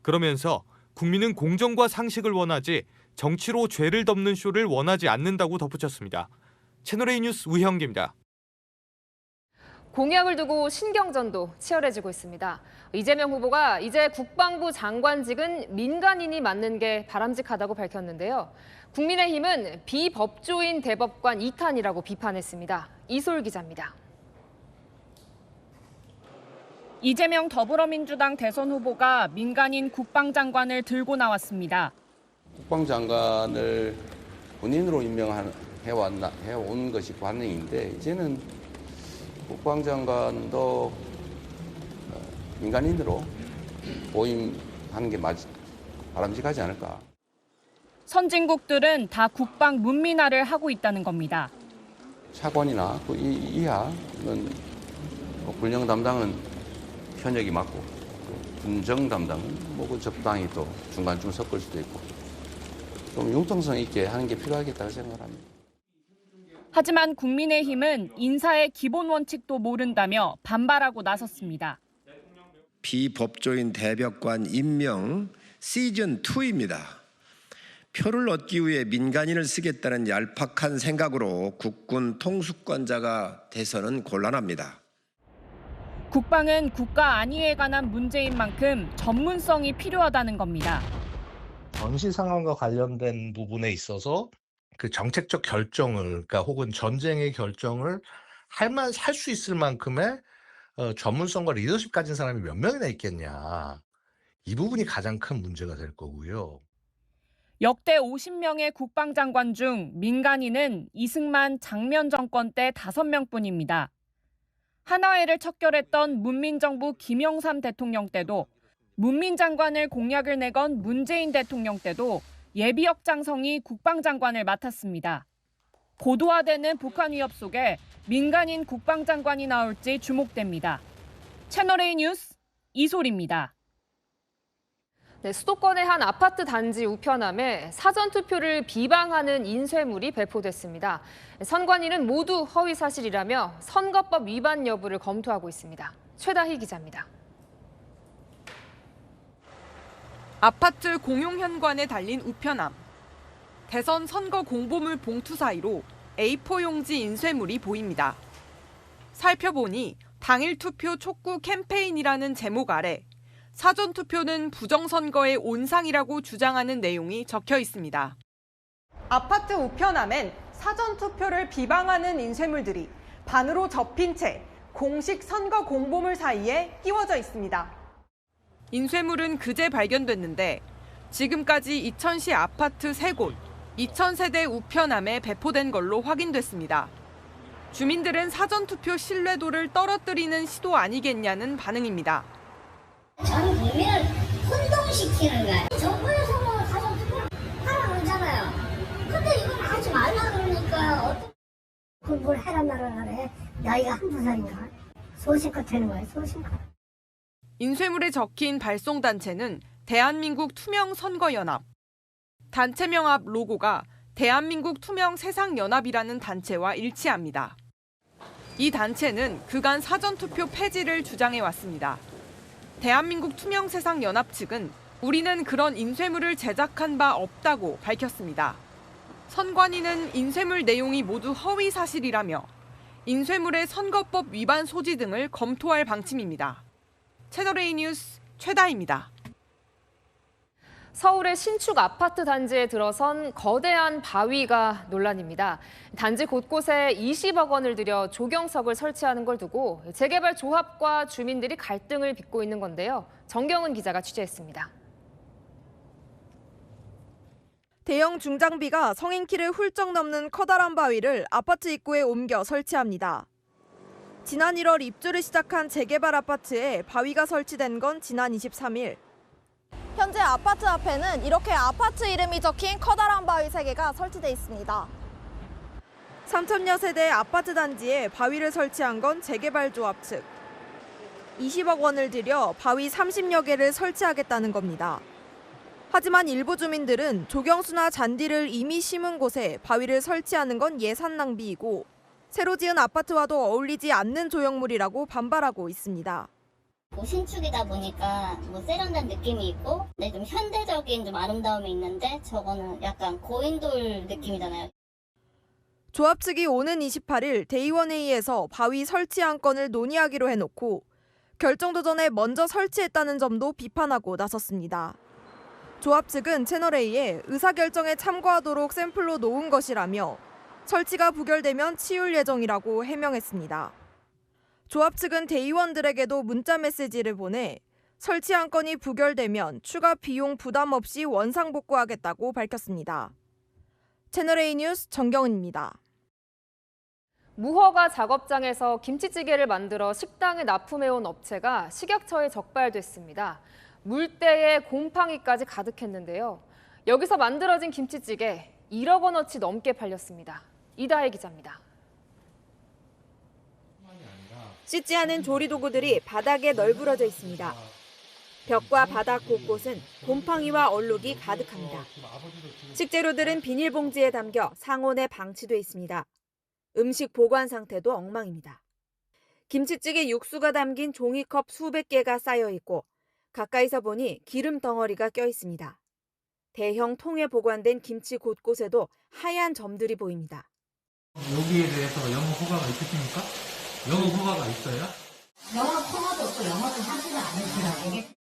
그러면서 국민은 공정과 상식을 원하지 정치로 죄를 덮는 쇼를 원하지 않는다고 덧붙였습니다. 채널A 뉴스 우형기입니다. 공약을 두고 신경전도 치열해지고 있습니다. 이재명 후보가 이제 국방부 장관직은 민간인이 맡는 게 바람직하다고 밝혔는데요. 국민의힘은 비법조인 대법관 2탄이라고 비판했습니다. 이솔 기자입니다. 이재명 더불어민주당 대선 후보가 민간인 국방장관을 들고 나왔습니다. 국방장관을 본인으로 임명해온 것이 관행인데 이제는 국방장관도 민간인으로 보임하는 게 바람직하지 않을까. 선진국들은 다 국방 문민화를 하고 있다는 겁니다. 차관이나 이하는 군령 담당은 현역이 맞고 군정 담당은 그 적당히 또 중간쯤 섞을 수도 있고 좀 융통성 있게 하는 게 필요하겠다고 생각합니다. 하지만 국민의힘은 인사의 기본 원칙도 모른다며 반발하고 나섰습니다. 비법조인 대법관 임명 시즌2입니다. 표를 얻기 위해 민간인을 쓰겠다는 얄팍한 생각으로 국군 통수권자가 돼서는 곤란합니다. 국방은 국가 안위에 관한 문제인 만큼 전문성이 필요하다는 겁니다. 전시 상황과 관련된 부분에 있어서 그 정책적 결정을, 그러니까 혹은 전쟁의 결정을 할 수 있을 만큼의 전문성과 리더십 가진 사람이 몇 명이나 있겠냐. 이 부분이 가장 큰 문제가 될 거고요. 역대 50명의 국방장관 중 민간인은 이승만 장면 정권 때 5명뿐입니다. 한화회를 척결했던 문민정부 김영삼 대통령 때도 문민 장관을 공약을 내건 문재인 대통령 때도 예비역 장성이 국방장관을 맡았습니다. 고도화되는 북한 위협 속에 민간인 국방장관이 나올지 주목됩니다. 채널A 뉴스 이솔입니다. 네, 수도권의 한 아파트 단지 우편함에 사전투표를 비방하는 인쇄물이 배포됐습니다. 선관위는 모두 허위 사실이라며 선거법 위반 여부를 검토하고 있습니다. 최다희 기자입니다. 아파트 공용 현관에 달린 우편함. 대선 선거 공보물 봉투 사이로 A4 용지 인쇄물이 보입니다. 살펴보니 당일 투표 촉구 캠페인이라는 제목 아래 사전투표는 부정선거의 온상이라고 주장하는 내용이 적혀 있습니다. 아파트 우편함엔 사전투표를 비방하는 인쇄물들이 반으로 접힌 채 공식 선거 공보물 사이에 끼워져 있습니다. 인쇄물은 그제 발견됐는데 지금까지 이천시 아파트 3곳, 2,000세대 우편함에 배포된 걸로 확인됐습니다. 주민들은 사전투표 신뢰도를 떨어뜨리는 시도 아니겠냐는 반응입니다. 전 국민을 혼동시키는 거예요. 정부에서는 사전투표를 하라고 그러잖아요. 근데 이건 하지 말라 그러니까 공부를 해란 말을 하래. 나이가 한두 살인가? 소신껏 되는 거예요, 소신껏. 인쇄물에 적힌 발송단체는 대한민국 투명선거연합. 단체명 앞 로고가 대한민국 투명세상연합이라는 단체와 일치합니다. 이 단체는 그간 사전투표 폐지를 주장해왔습니다. 대한민국 투명세상연합 측은 우리는 그런 인쇄물을 제작한 바 없다고 밝혔습니다. 선관위는 인쇄물 내용이 모두 허위 사실이라며 인쇄물의 선거법 위반 소지 등을 검토할 방침입니다. 채널A 뉴스 최다희입니다. 서울의 신축 아파트 단지에 들어선 거대한 바위가 논란입니다. 단지 곳곳에 20억 원을 들여 조경석을 설치하는 걸 두고 재개발 조합과 주민들이 갈등을 빚고 있는 건데요. 정경은 기자가 취재했습니다. 대형 중장비가 성인 키를 훌쩍 넘는 커다란 바위를 아파트 입구에 옮겨 설치합니다. 지난 1월 입주를 시작한 재개발 아파트에 바위가 설치된 건 지난 23일. 현재 아파트 앞에는 이렇게 아파트 이름이 적힌 커다란 바위 3개가 설치돼 있습니다. 3천여 세대의 아파트 단지에 바위를 설치한 건 재개발 조합 측. 20억 원을 들여 바위 30여 개를 설치하겠다는 겁니다. 하지만 일부 주민들은 조경수나 잔디를 이미 심은 곳에 바위를 설치하는 건 예산 낭비이고 새로 지은 아파트와도 어울리지 않는 조형물이라고 반발하고 있습니다. 신축이다 보니까 세련된 느낌이 있고 좀 현대적인 좀 아름다움이 있는데 저거는 약간 고인돌 느낌이잖아요. 조합 측이 오는 28일 대의원회의에서 바위 설치 안건을 논의하기로 해놓고 결정도 전에 먼저 설치했다는 점도 비판하고 나섰습니다. 조합 측은 채널A에 의사결정에 참고하도록 샘플로 놓은 것이라며 설치가 부결되면 치울 예정이라고 해명했습니다. 조합 측은 대의원들에게도 문자 메시지를 보내 설치 안건이 부결되면 추가 비용 부담 없이 원상복구하겠다고 밝혔습니다. 채널A 뉴스 정경은입니다. 무허가 작업장에서 김치찌개를 만들어 식당에 납품해온 업체가 식약처에 적발됐습니다. 물때에 곰팡이까지 가득했는데요. 여기서 만들어진 김치찌개 1억 원어치 넘게 팔렸습니다. 이다혜 기자입니다. 씻지 않은 조리도구들이 바닥에 널브러져 있습니다. 벽과 바닥 곳곳은 곰팡이와 얼룩이 가득합니다. 식재료들은 비닐봉지에 담겨 상온에 방치돼 있습니다. 음식 보관 상태도 엉망입니다. 김치찌개 육수가 담긴 종이컵 수백 개가 쌓여 있고 가까이서 보니 기름 덩어리가 껴 있습니다. 대형 통에 보관된 김치 곳곳에도 하얀 점들이 보입니다. 여기에 대해서 영업 허가가 있으십니까? 영업 허가가 있어요? 영업 허가도 없고 영업을 하지도 않으시라고.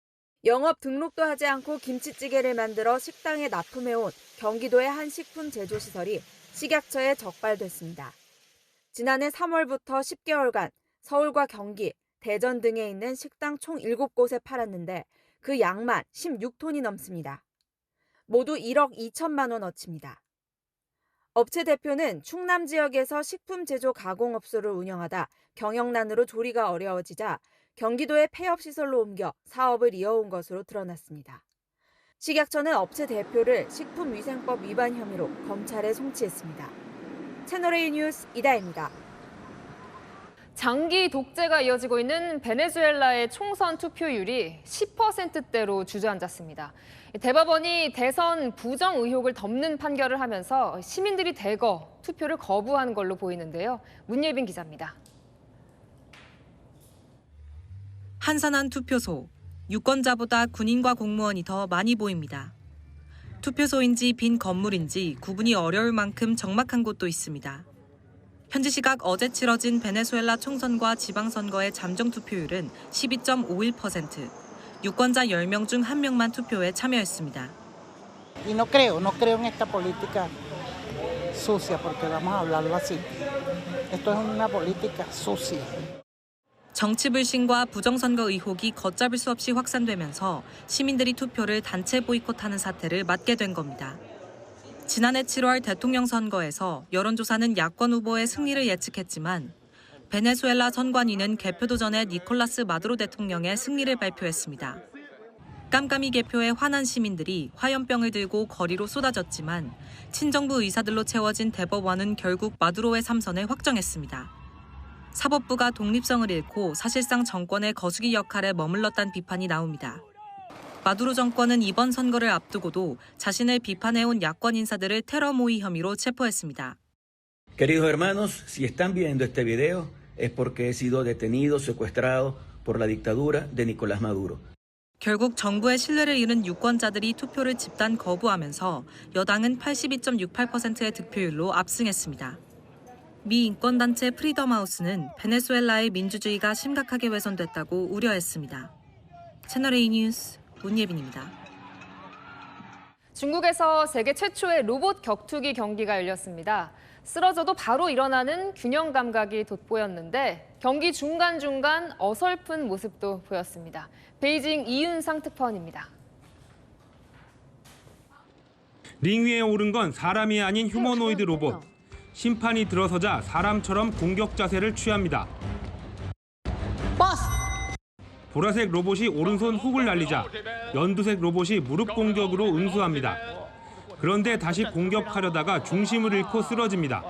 영업 등록도 하지 않고 김치찌개를 만들어 식당에 납품해온 경기도의 한 식품 제조시설이 식약처에 적발됐습니다. 지난해 3월부터 10개월간 서울과 경기, 대전 등에 있는 식당 총 7곳에 팔았는데 그 양만 16톤이 넘습니다. 모두 1억 2천만 원어치입니다. 업체 대표는 충남 지역에서 식품 제조 가공업소를 운영하다 경영난으로 조리가 어려워지자 경기도의 폐업시설로 옮겨 사업을 이어온 것으로 드러났습니다. 식약처는 업체 대표를 식품위생법 위반 혐의로 검찰에 송치했습니다. 채널A 뉴스 이다혜입니다. 장기 독재가 이어지고 있는 베네수엘라의 총선 투표율이 10%대로 주저앉았습니다. 대법원이 대선 부정 의혹을 덮는 판결을 하면서 시민들이 대거 투표를 거부한 걸로 보이는데요. 문예빈 기자입니다. 한산한 투표소, 유권자보다 군인과 공무원이 더 많이 보입니다. 투표소인지 빈 건물인지 구분이 어려울 만큼 적막한 곳도 있습니다. 현지 시각 어제 치러진 베네수엘라 총선과 지방선거의 잠정 투표율은 12.51%, 유권자 10명 중 1명만 투표에 참여했습니다. Y no creo en esta política sucia, porque vamos a hablarlo así. Esto es una política sucia. 정치 불신과 부정선거 의혹이 걷잡을 수 없이 확산되면서 시민들이 투표를 단체 보이콧하는 사태를 맞게 된 겁니다. 지난해 7월 대통령 선거에서 여론조사는 야권 후보의 승리를 예측했지만 베네수엘라 선관위는 개표도 전에 니콜라스 마두로 대통령의 승리를 발표했습니다. 깜깜이 개표에 화난 시민들이 화염병을 들고 거리로 쏟아졌지만 친정부 의사들로 채워진 대법원은 결국 마두로의 삼선을 확정했습니다. 사법부가 독립성을 잃고 사실상 정권의 거수기 역할에 머물렀다는 비판이 나옵니다. 마두로 정권은 이번 선거를 앞두고도 자신을 비판해온 야권 인사들을 테러 모의 혐의로 체포했습니다. Queridos hermanos, si están viendo este video es porque he sido detenido, secuestrado por la dictadura de Nicolás Maduro. 결국 정부의 신뢰를 잃은 유권자들이 투표를 집단 거부하면서 여당은 82.68%의 득표율로 압승했습니다. 미 인권단체 프리덤하우스는 베네수엘라의 민주주의가 심각하게 훼손됐다고 우려했습니다. 채널A 뉴스 문예빈입니다. 중국에서 세계 최초의 로봇 격투기 경기가 열렸습니다. 쓰러져도 바로 일어나는 균형 감각이 돋보였는데 경기 중간중간 어설픈 모습도 보였습니다. 베이징 이윤상 특파원입니다. 링 위에 오른 건 사람이 아닌 휴머노이드 로봇. 심판이 들어서자 사람처럼 공격 자세를 취합니다. 보라색 로봇이 오른손 훅을 날리자 연두색 로봇이 무릎 공격으로 응수합니다. 그런데 다시 공격하려다가 중심을 잃고 쓰러집니다.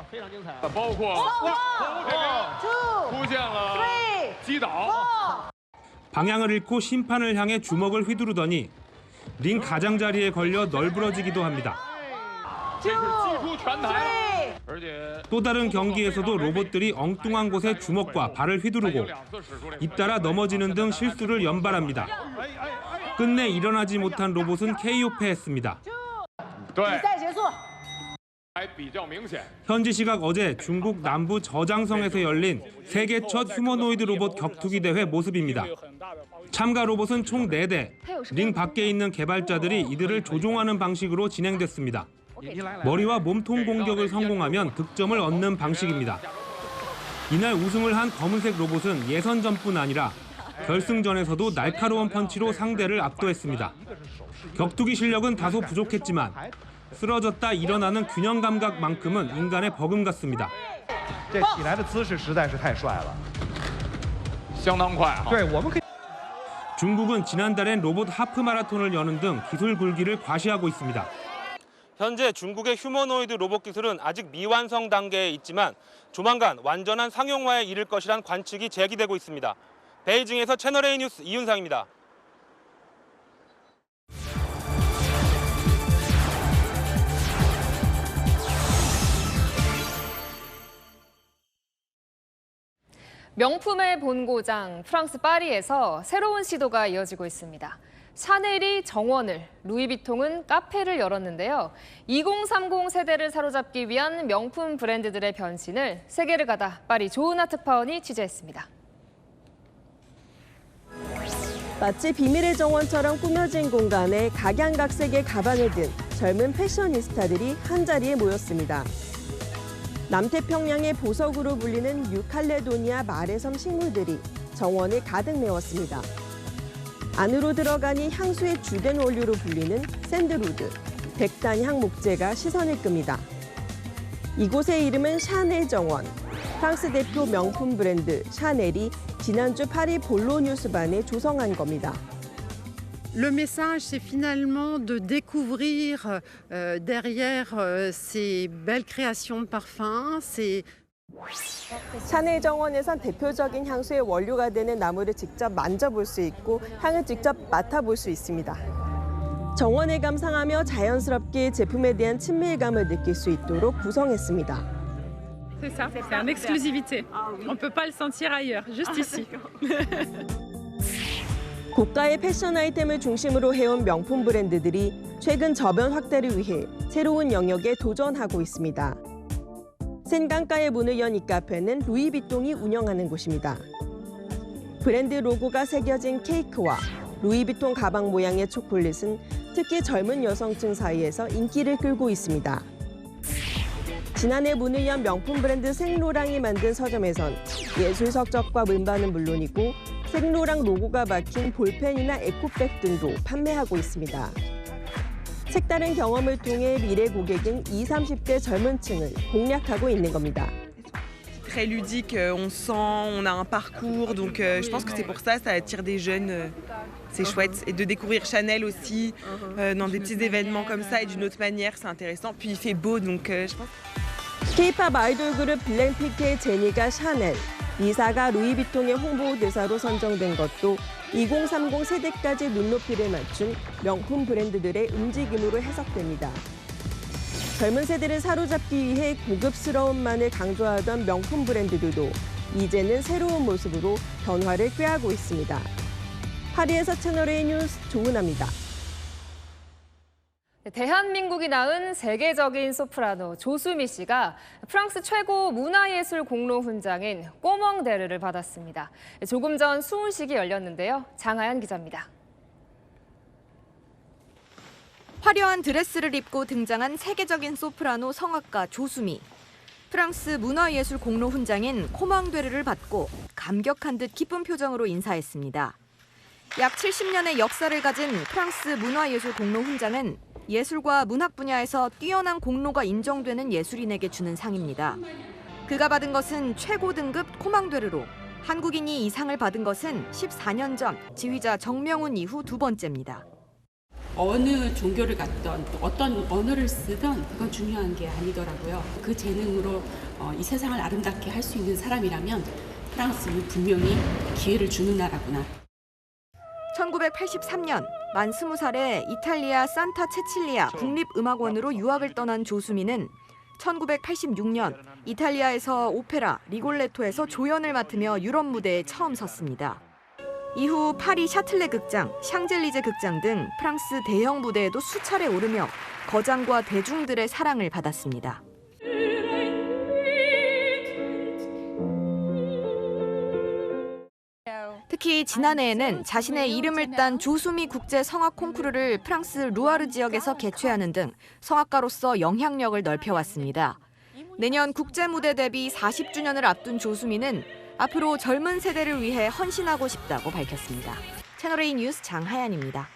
방향을 잃고 심판을 향해 주먹을 휘두르더니 링 가장자리에 걸려 널브러지기도 합니다. 또 다른 경기에서도 로봇들이 엉뚱한 곳에 주먹과 발을 휘두르고 잇따라 넘어지는 등 실수를 연발합니다. 끝내 일어나지 못한 로봇은 KO 패했습니다. 현지 시각 어제 중국 남부 저장성에서 열린 세계 첫 휴머노이드 로봇 격투기 대회 모습입니다. 참가 로봇은 총 4대, 링 밖에 있는 개발자들이 이들을 조종하는 방식으로 진행됐습니다. 머리와 몸통 공격을 성공하면 득점을 얻는 방식입니다. 이날 우승을 한 검은색 로봇은 예선전뿐 아니라 결승전에서도 날카로운 펀치로 상대를 압도했습니다. 격투기 실력은 다소 부족했지만 쓰러졌다 일어나는 균형 감각만큼은 인간의 버금 같습니다. 중국은 지난달엔 로봇 하프 마라톤을 여는 등 기술 굴기를 과시하고 있습니다. 현재 중국의 휴머노이드 로봇 기술은 아직 미완성 단계에 있지만 조만간 완전한 상용화에 이를 것이란 관측이 제기되고 있습니다. 베이징에서 채널A 뉴스 이윤상입니다. 명품의 본고장 프랑스 파리에서 새로운 시도가 이어지고 있습니다. 샤넬이 정원을, 루이비통은 카페를 열었는데요. 2030 세대를 사로잡기 위한 명품 브랜드들의 변신을 세계를 가다 파리 조은하 특파원이 취재했습니다. 마치 비밀의 정원처럼 꾸며진 공간에 각양각색의 가방을 든 젊은 패셔니스타들이 한자리에 모였습니다. 남태평양의 보석으로 불리는 뉴칼레도니아 마레섬 식물들이 정원을 가득 메웠습니다. 안으로 들어가니 향수의 주된 원료로 불리는 샌들우드, 백단향 목재가 시선을 끕니다. 이곳의 이름은 샤넬 정원. 프랑스 대표 명품 브랜드 샤넬이 지난주 파리 볼로 뉴스반에 조성한 겁니다. Le message, c'est finalement de découvrir derrière ces belles créations de parfums, c'est 샤넬 정원에선 대표적인 향수의 원료가 되는 나무를 직접 만져볼 수 있고 향을 직접 맡아볼 수 있습니다. 정원을 감상하며 자연스럽게 제품에 대한 친밀감을 느낄 수 있도록 구성했습니다. C'est ça, c'est en exclusivité. On peut pas le sentir ailleurs, juste ici. 고가의 패션 아이템을 중심으로 해온 명품 브랜드들이 최근 저변 확대를 위해 새로운 영역에 도전하고 있습니다. 센강가에 문을 연 이 카페는 루이비통이 운영하는 곳입니다. 브랜드 로고가 새겨진 케이크와 루이비통 가방 모양의 초콜릿은 특히 젊은 여성층 사이에서 인기를 끌고 있습니다. 지난해 문을 연 명품 브랜드 생로랑이 만든 서점에선 예술 석적과 문반은 물론이고 생로랑 로고가 박힌 볼펜이나 에코백 등도 판매하고 있습니다. 색다른 경험을 통해 미래 고객인 20, 30대 젊은 층을 공략하고 있는 겁니다. Très ludique, on sent, on a un parcours, donc je pense que c'est pour ça attire des jeunes, c'est chouette. Et de découvrir Chanel aussi dans des petits événements comme ça et d'une autre manière, c'est intéressant. Puis il fait beau, donc je pense. K-pop 아이돌 그룹 블랙핑크의 제니가 샤넬, 이사가 루이비통의 홍보 대사로 선정된 것도 2030 세대까지 눈높이를 맞춘 명품 브랜드들의 움직임으로 해석됩니다. 젊은 세대를 사로잡기 위해 고급스러움만을 강조하던 명품 브랜드들도 이제는 새로운 모습으로 변화를 꾀하고 있습니다. 파리에서 채널A 뉴스 조은하입니다. 대한민국이 낳은 세계적인 소프라노 조수미 씨가 프랑스 최고 문화예술 공로 훈장인 꼬멍데르를 받았습니다. 조금 전 수훈식이 열렸는데요. 장하연 기자입니다. 화려한 드레스를 입고 등장한 세계적인 소프라노 성악가 조수미. 프랑스 문화예술 공로 훈장인 꼬멍데르를 받고 감격한 듯 기쁜 표정으로 인사했습니다. 약 70년의 역사를 가진 프랑스 문화예술 공로 훈장은 예술과 문학 분야에서 뛰어난 공로가 인정되는 예술인에게 주는 상입니다. 그가 받은 것은 최고 등급 코망되르로, 한국인이 이 상을 받은 것은 14년 전 지휘자 정명훈 이후 두 번째입니다. 어느 종교를 갖던 어떤 언어를 쓰던 그건 중요한 게 아니더라고요. 그 재능으로 이 세상을 아름답게 할 수 있는 사람이라면 프랑스는 분명히 기회를 주는 나라구나. 1983년 만 20살에 이탈리아 산타 체칠리아 국립음악원으로 유학을 떠난 조수미는 1986년 이탈리아에서 오페라 리골레토에서 조연을 맡으며 유럽 무대에 처음 섰습니다. 이후 파리 샤틀레 극장, 샹젤리제 극장 등 프랑스 대형 무대에도 수차례 오르며 거장과 대중들의 사랑을 받았습니다. 특히 지난해에는 자신의 이름을 딴 조수미 국제 성악 콩쿠르를 프랑스 루아르 지역에서 개최하는 등 성악가로서 영향력을 넓혀왔습니다. 내년 국제 무대 데뷔 40주년을 앞둔 조수미는 앞으로 젊은 세대를 위해 헌신하고 싶다고 밝혔습니다. 채널A 뉴스 장하연입니다.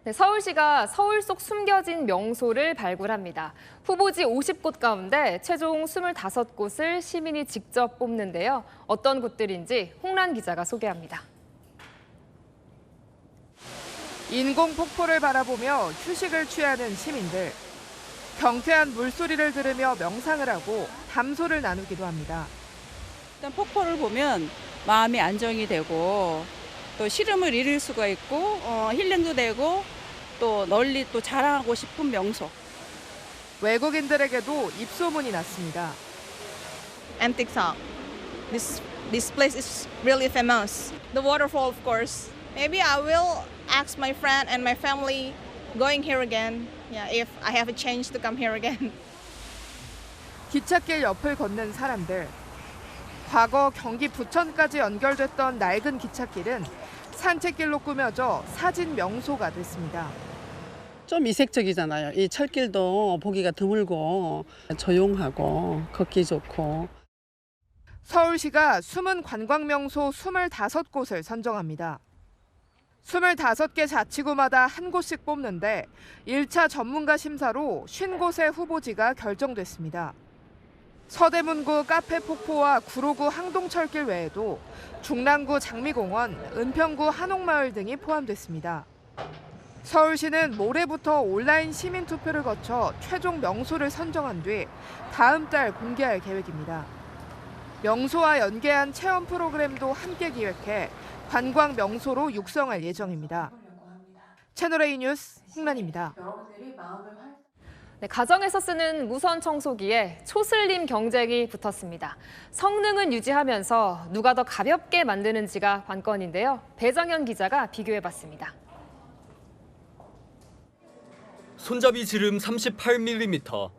네, 서울시가 서울 속 숨겨진 명소를 발굴합니다. 후보지 50곳 가운데 최종 25곳을 시민이 직접 뽑는데요. 어떤 곳들인지 홍란 기자가 소개합니다. 인공 폭포를 바라보며 휴식을 취하는 시민들. 경쾌한 물소리를 들으며 명상을 하고 담소를 나누기도 합니다. 일단 폭포를 보면 마음이 안정이 되고 또 시름을 잃을 수가 있고 힐링도 되고 또 널리 또 자랑하고 싶은 명소. 외국인들에게도 입소문이 났습니다. I'm TikTok. This place is really famous. The waterfall, of course. Maybe I will ask my friend and my family going here again. Yeah, if I have a chance to come here again. 기찻길 옆을 걷는 사람들. 과거 경기 부천까지 연결됐던 낡은 기찻길은 산책길로 꾸며져 사진 명소가 됐습니다. 좀 이색적이잖아요. 이 철길도 보기가 드물고 조용하고 걷기 좋고. 서울시가 숨은 관광명소 25곳을 선정합니다. 25개 자치구마다 한 곳씩 뽑는데 1차 전문가 심사로 50곳의 후보지가 결정됐습니다. 서대문구 카페폭포와 구로구 항동철길 외에도 중랑구 장미공원, 은평구 한옥마을 등이 포함됐습니다. 서울시는 모레부터 온라인 시민투표를 거쳐 최종 명소를 선정한 뒤 다음 달 공개할 계획입니다. 명소와 연계한 체험 프로그램도 함께 기획해 관광 명소로 육성할 예정입니다. 채널A 뉴스 홍란입니다. 네, 가정에서 쓰는 무선 청소기에 초슬림 경쟁이 붙었습니다. 성능은 유지하면서 누가 더 가볍게 만드는지가 관건인데요. 배정현 기자가 비교해봤습니다. 손잡이 지름 38mm,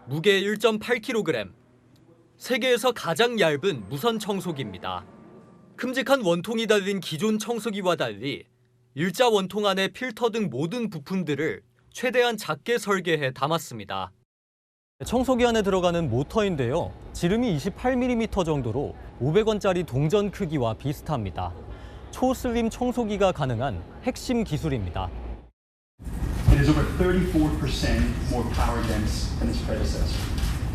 무게 1.8kg. 세계에서 가장 얇은 무선 청소기입니다. 큼직한 원통이 달린 기존 청소기와 달리 일자 원통 안에 필터 등 모든 부품들을 최대한 작게 설계해 담았습니다. 청소기 안에 들어가는 모터인데요. 지름이 28mm 정도로 500원짜리 동전 크기와 비슷합니다. 초슬림 청소기가 가능한 핵심 기술입니다. It is over 34% more power dense than its predecessor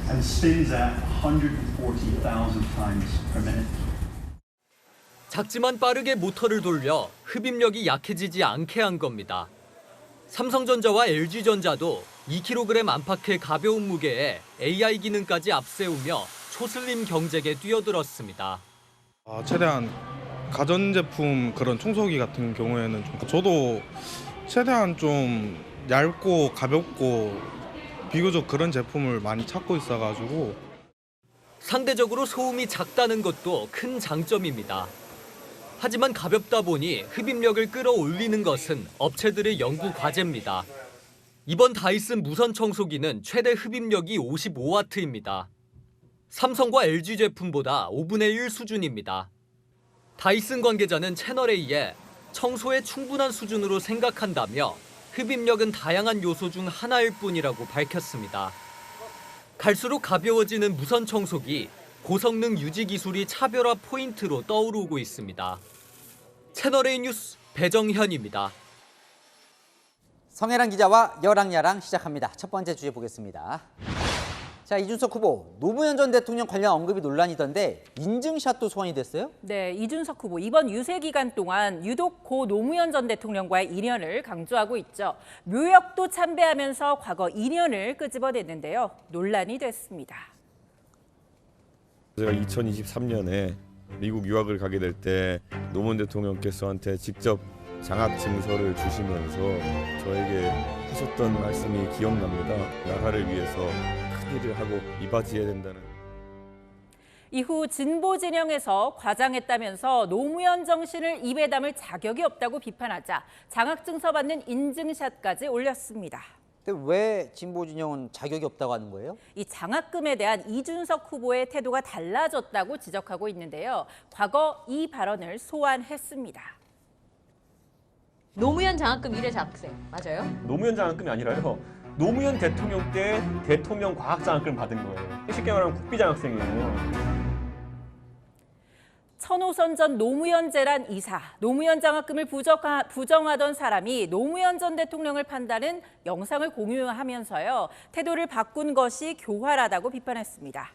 and spins at 140,000 times per minute. 작지만 빠르게 모터를 돌려 흡입력이 약해지지 않게 한 겁니다. 삼성전자와 LG전자도 2kg 안팎의 가벼운 무게에 AI 기능까지 앞세우며 초슬림 경쟁에 뛰어들었습니다. 최대한 가전제품 그런 청소기 같은 경우에는 저도 최대한 좀 얇고 가볍고 비교적 그런 제품을 많이 찾고 있어가지고. 상대적으로 소음이 작다는 것도 큰 장점입니다. 하지만 가볍다 보니 흡입력을 끌어올리는 것은 업체들의 연구 과제입니다. 이번 다이슨 무선 청소기는 최대 흡입력이 55W입니다. 삼성과 LG 제품보다 5분의 1 수준입니다. 다이슨 관계자는 채널A에 청소에 충분한 수준으로 생각한다며 흡입력은 다양한 요소 중 하나일 뿐이라고 밝혔습니다. 갈수록 가벼워지는 무선 청소기, 고성능 유지 기술이 차별화 포인트로 떠오르고 있습니다. 채널A 뉴스 배정현입니다. 성혜란 기자와 여랑야랑 시작합니다. 첫 번째 주제 보겠습니다. 자, 이준석 후보, 노무현 전 대통령 관련 언급이 논란이던데 인증샷도 소환이 됐어요? 네, 이준석 후보 이번 유세 기간 동안 유독 고 노무현 전 대통령과의 인연을 강조하고 있죠. 묘역도 참배하면서 과거 인연을 끄집어냈는데요. 논란이 됐습니다. 제가 2023년에 미국 유학을 가게 될 때 노무현 대통령께서한테 직접 장학 증서를 주시면서 저에게 하셨던 말씀이 기억납니다. 나라를 위해서 큰 일을 하고 이바지해야 된다는. 이후 진보 진영에서 과장했다면서 노무현 정신을 입에 담을 자격이 없다고 비판하자 장학 증서 받는 인증샷까지 올렸습니다. 근데 왜 진보 진영은 자격이 없다고 하는 거예요? 이 장학금에 대한 이준석 후보의 태도가 달라졌다고 지적하고 있는데요. 과거 이 발언을 소환했습니다. 노무현 장학금 1회 장학생 맞아요? 노무현 장학금이 아니라요. 노무현 대통령 때 대통령 과학 장학금을 받은 거예요. 쉽게 말하면 국비 장학생이에요. 천호선 전 노무현재란 이사, 노무현 장학금을 부정하던 사람이 노무현 전 대통령을 판다는 영상을 공유하면서요. 태도를 바꾼 것이 교활하다고 비판했습니다.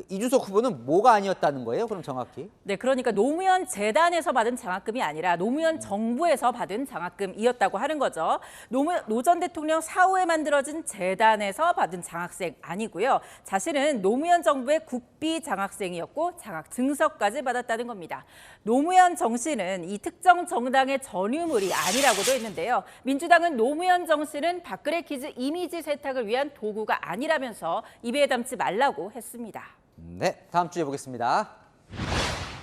이준석 후보는 뭐가 아니었다는 거예요? 그럼 정확히? 네, 그러니까 노무현 재단에서 받은 장학금이 아니라 노무현 정부에서 받은 장학금이었다고 하는 거죠. 노 전 대통령 사후에 만들어진 재단에서 받은 장학생 아니고요. 자신은 노무현 정부의 국비 장학생이었고 장학 증서까지 받았다는 겁니다. 노무현 정신은 이 특정 정당의 전유물이 아니라고도 했는데요. 민주당은 노무현 정신은 박근혜 키즈 이미지 세탁을 위한 도구가 아니라면서 입에 담지 말라고 했습니다. 네, 다음 주에 보겠습니다.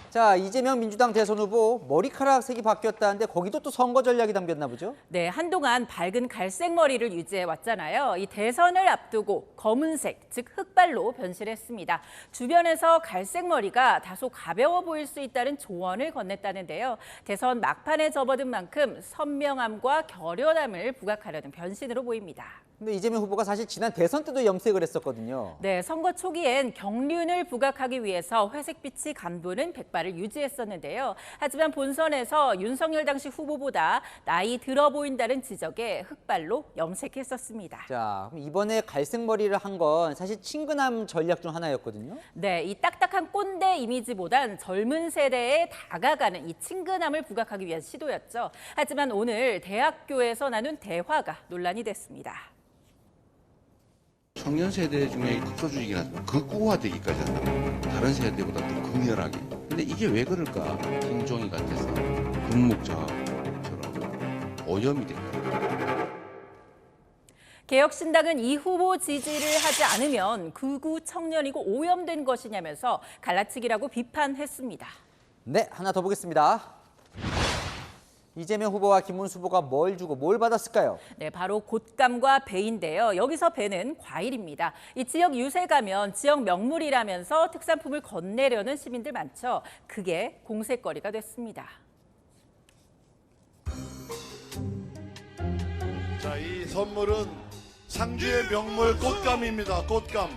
자, 이재명 민주당 대선 후보 머리카락 색이 바뀌었다는데 거기도 또 선거 전략이 담겼나 보죠? 네, 한동안 밝은 갈색 머리를 유지해 왔잖아요. 이 대선을 앞두고 검은색, 즉 흑발로 변신했습니다. 주변에서 갈색 머리가 다소 가벼워 보일 수 있다는 조언을 건넸다는데요. 대선 막판에 접어든 만큼 선명함과 결연함을 부각하려는 변신으로 보입니다. 근데 이재명 후보가 사실 지난 대선 때도 염색을 했었거든요. 네, 선거 초기엔 경륜을 부각하기 위해서 회색빛이 감도는 백발을 유지했었는데요. 하지만 본선에서 윤석열 당시 후보보다 나이 들어 보인다는 지적에 흑발로 염색했었습니다. 자, 그럼 이번에 갈색 머리를 한 건 사실 친근함 전략 중 하나였거든요. 네, 이 딱딱한 꼰대 이미지보단 젊은 세대에 다가가는 이 친근함을 부각하기 위한 시도였죠. 하지만 오늘 대학교에서 나눈 대화가 논란이 됐습니다. 청년 세대 중에 극소주의이긴 극우화되기까지 한다. 다른 세대보다 더 극렬하게. 근데 이게 왜 그럴까? 김종희 같아서 군목자처럼 오염이 된다. 개혁신당은 이 후보 지지를 하지 않으면 극우 청년이고 오염된 것이냐면서 갈라치기라고 비판했습니다. 네, 하나 더 보겠습니다. 이재명 후보와 김문수 후보가 뭘 주고 뭘 받았을까요? 네, 바로 곶감과 배인데요. 여기서 배는 과일입니다. 이 지역 유세 가면 지역 명물이라면서 특산품을 건네려는 시민들 많죠. 그게 공세거리가 됐습니다. 자, 이 선물은 상주의 명물 곶감입니다. 곶감.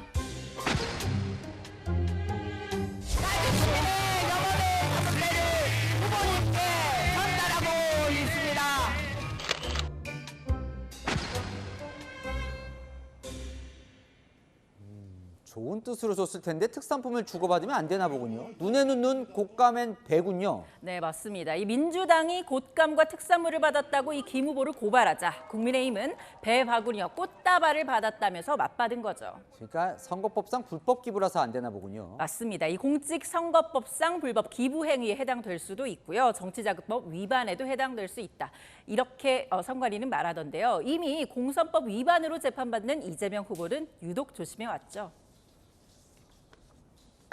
좋은 뜻으로 줬을 텐데 특산품을 주고받으면 안 되나 보군요. 눈에는 눈, 곶감엔 배군요. 네, 맞습니다. 이 민주당이 곶감과 특산물을 받았다고 이 김 후보를 고발하자 국민의힘은 배 바구니와 꽃다발을 받았다면서 맞받은 거죠. 그러니까 선거법상 불법 기부라서 안 되나 보군요. 맞습니다. 이 공직선거법상 불법 기부 행위에 해당될 수도 있고요. 정치자금법 위반에도 해당될 수 있다. 이렇게 선관위는 말하던데요. 이미 공선법 위반으로 재판받는 이재명 후보는 유독 조심해 왔죠.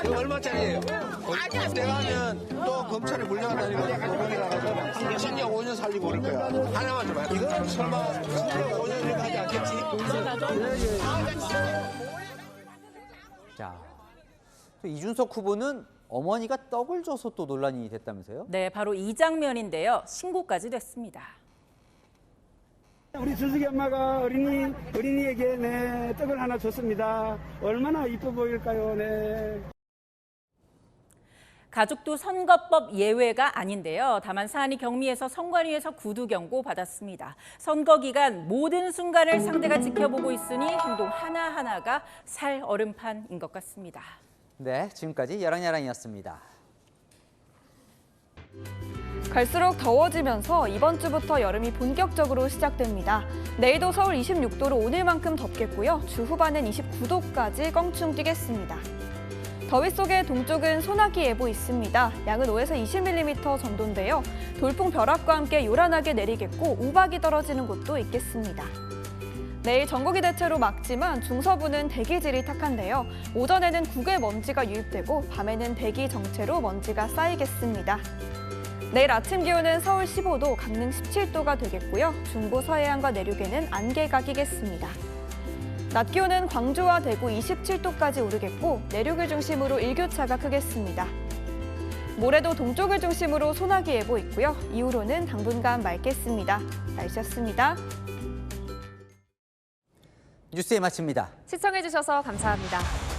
이거 얼마짜리예요? 내가 하면 또 검찰에 물려간다니까 법원에 가서 10년 5년 살리고 그럴 거야. 하나만 좀 해. 이거 설마 10년 5년을 하지 않겠지? 자, 또 이준석 후보는 어머니가 떡을 줘서 또 논란이 됐다면서요? 네, 바로 이 장면인데요. 신고까지 됐습니다. 우리 준석이 엄마가 어린이에게 네, 떡을 하나 줬습니다. 얼마나 이뻐 보일까요? 네. 가족도 선거법 예외가 아닌데요. 다만 사안이 경미해서 선관위에서 구두 경고 받았습니다. 선거 기간 모든 순간을 상대가 지켜보고 있으니 행동 하나하나가 살 얼음판인 것 같습니다. 네, 지금까지 야랑야랑이었습니다. 갈수록 더워지면서 이번 주부터 여름이 본격적으로 시작됩니다. 내일도 서울 26도로 오늘만큼 덥겠고요. 주 후반은 29도까지 껑충 뛰겠습니다. 더위 속에 동쪽은 소나기 예보 있습니다. 양은 5에서 20mm 정도인데요. 돌풍 벼락과 함께 요란하게 내리겠고 우박이 떨어지는 곳도 있겠습니다. 내일 전국이 대체로 맑지만 중서부는 대기질이 탁한데요. 오전에는 국외 먼지가 유입되고 밤에는 대기 정체로 먼지가 쌓이겠습니다. 내일 아침 기온은 서울 15도, 강릉 17도가 되겠고요. 중부 서해안과 내륙에는 안개가 끼겠습니다. 낮 기온은 광주와 대구 27도까지 오르겠고 내륙을 중심으로 일교차가 크겠습니다. 모레도 동쪽을 중심으로 소나기 예보 있고요. 이후로는 당분간 맑겠습니다. 날씨였습니다. 뉴스에 마칩니다. 시청해주셔서 감사합니다.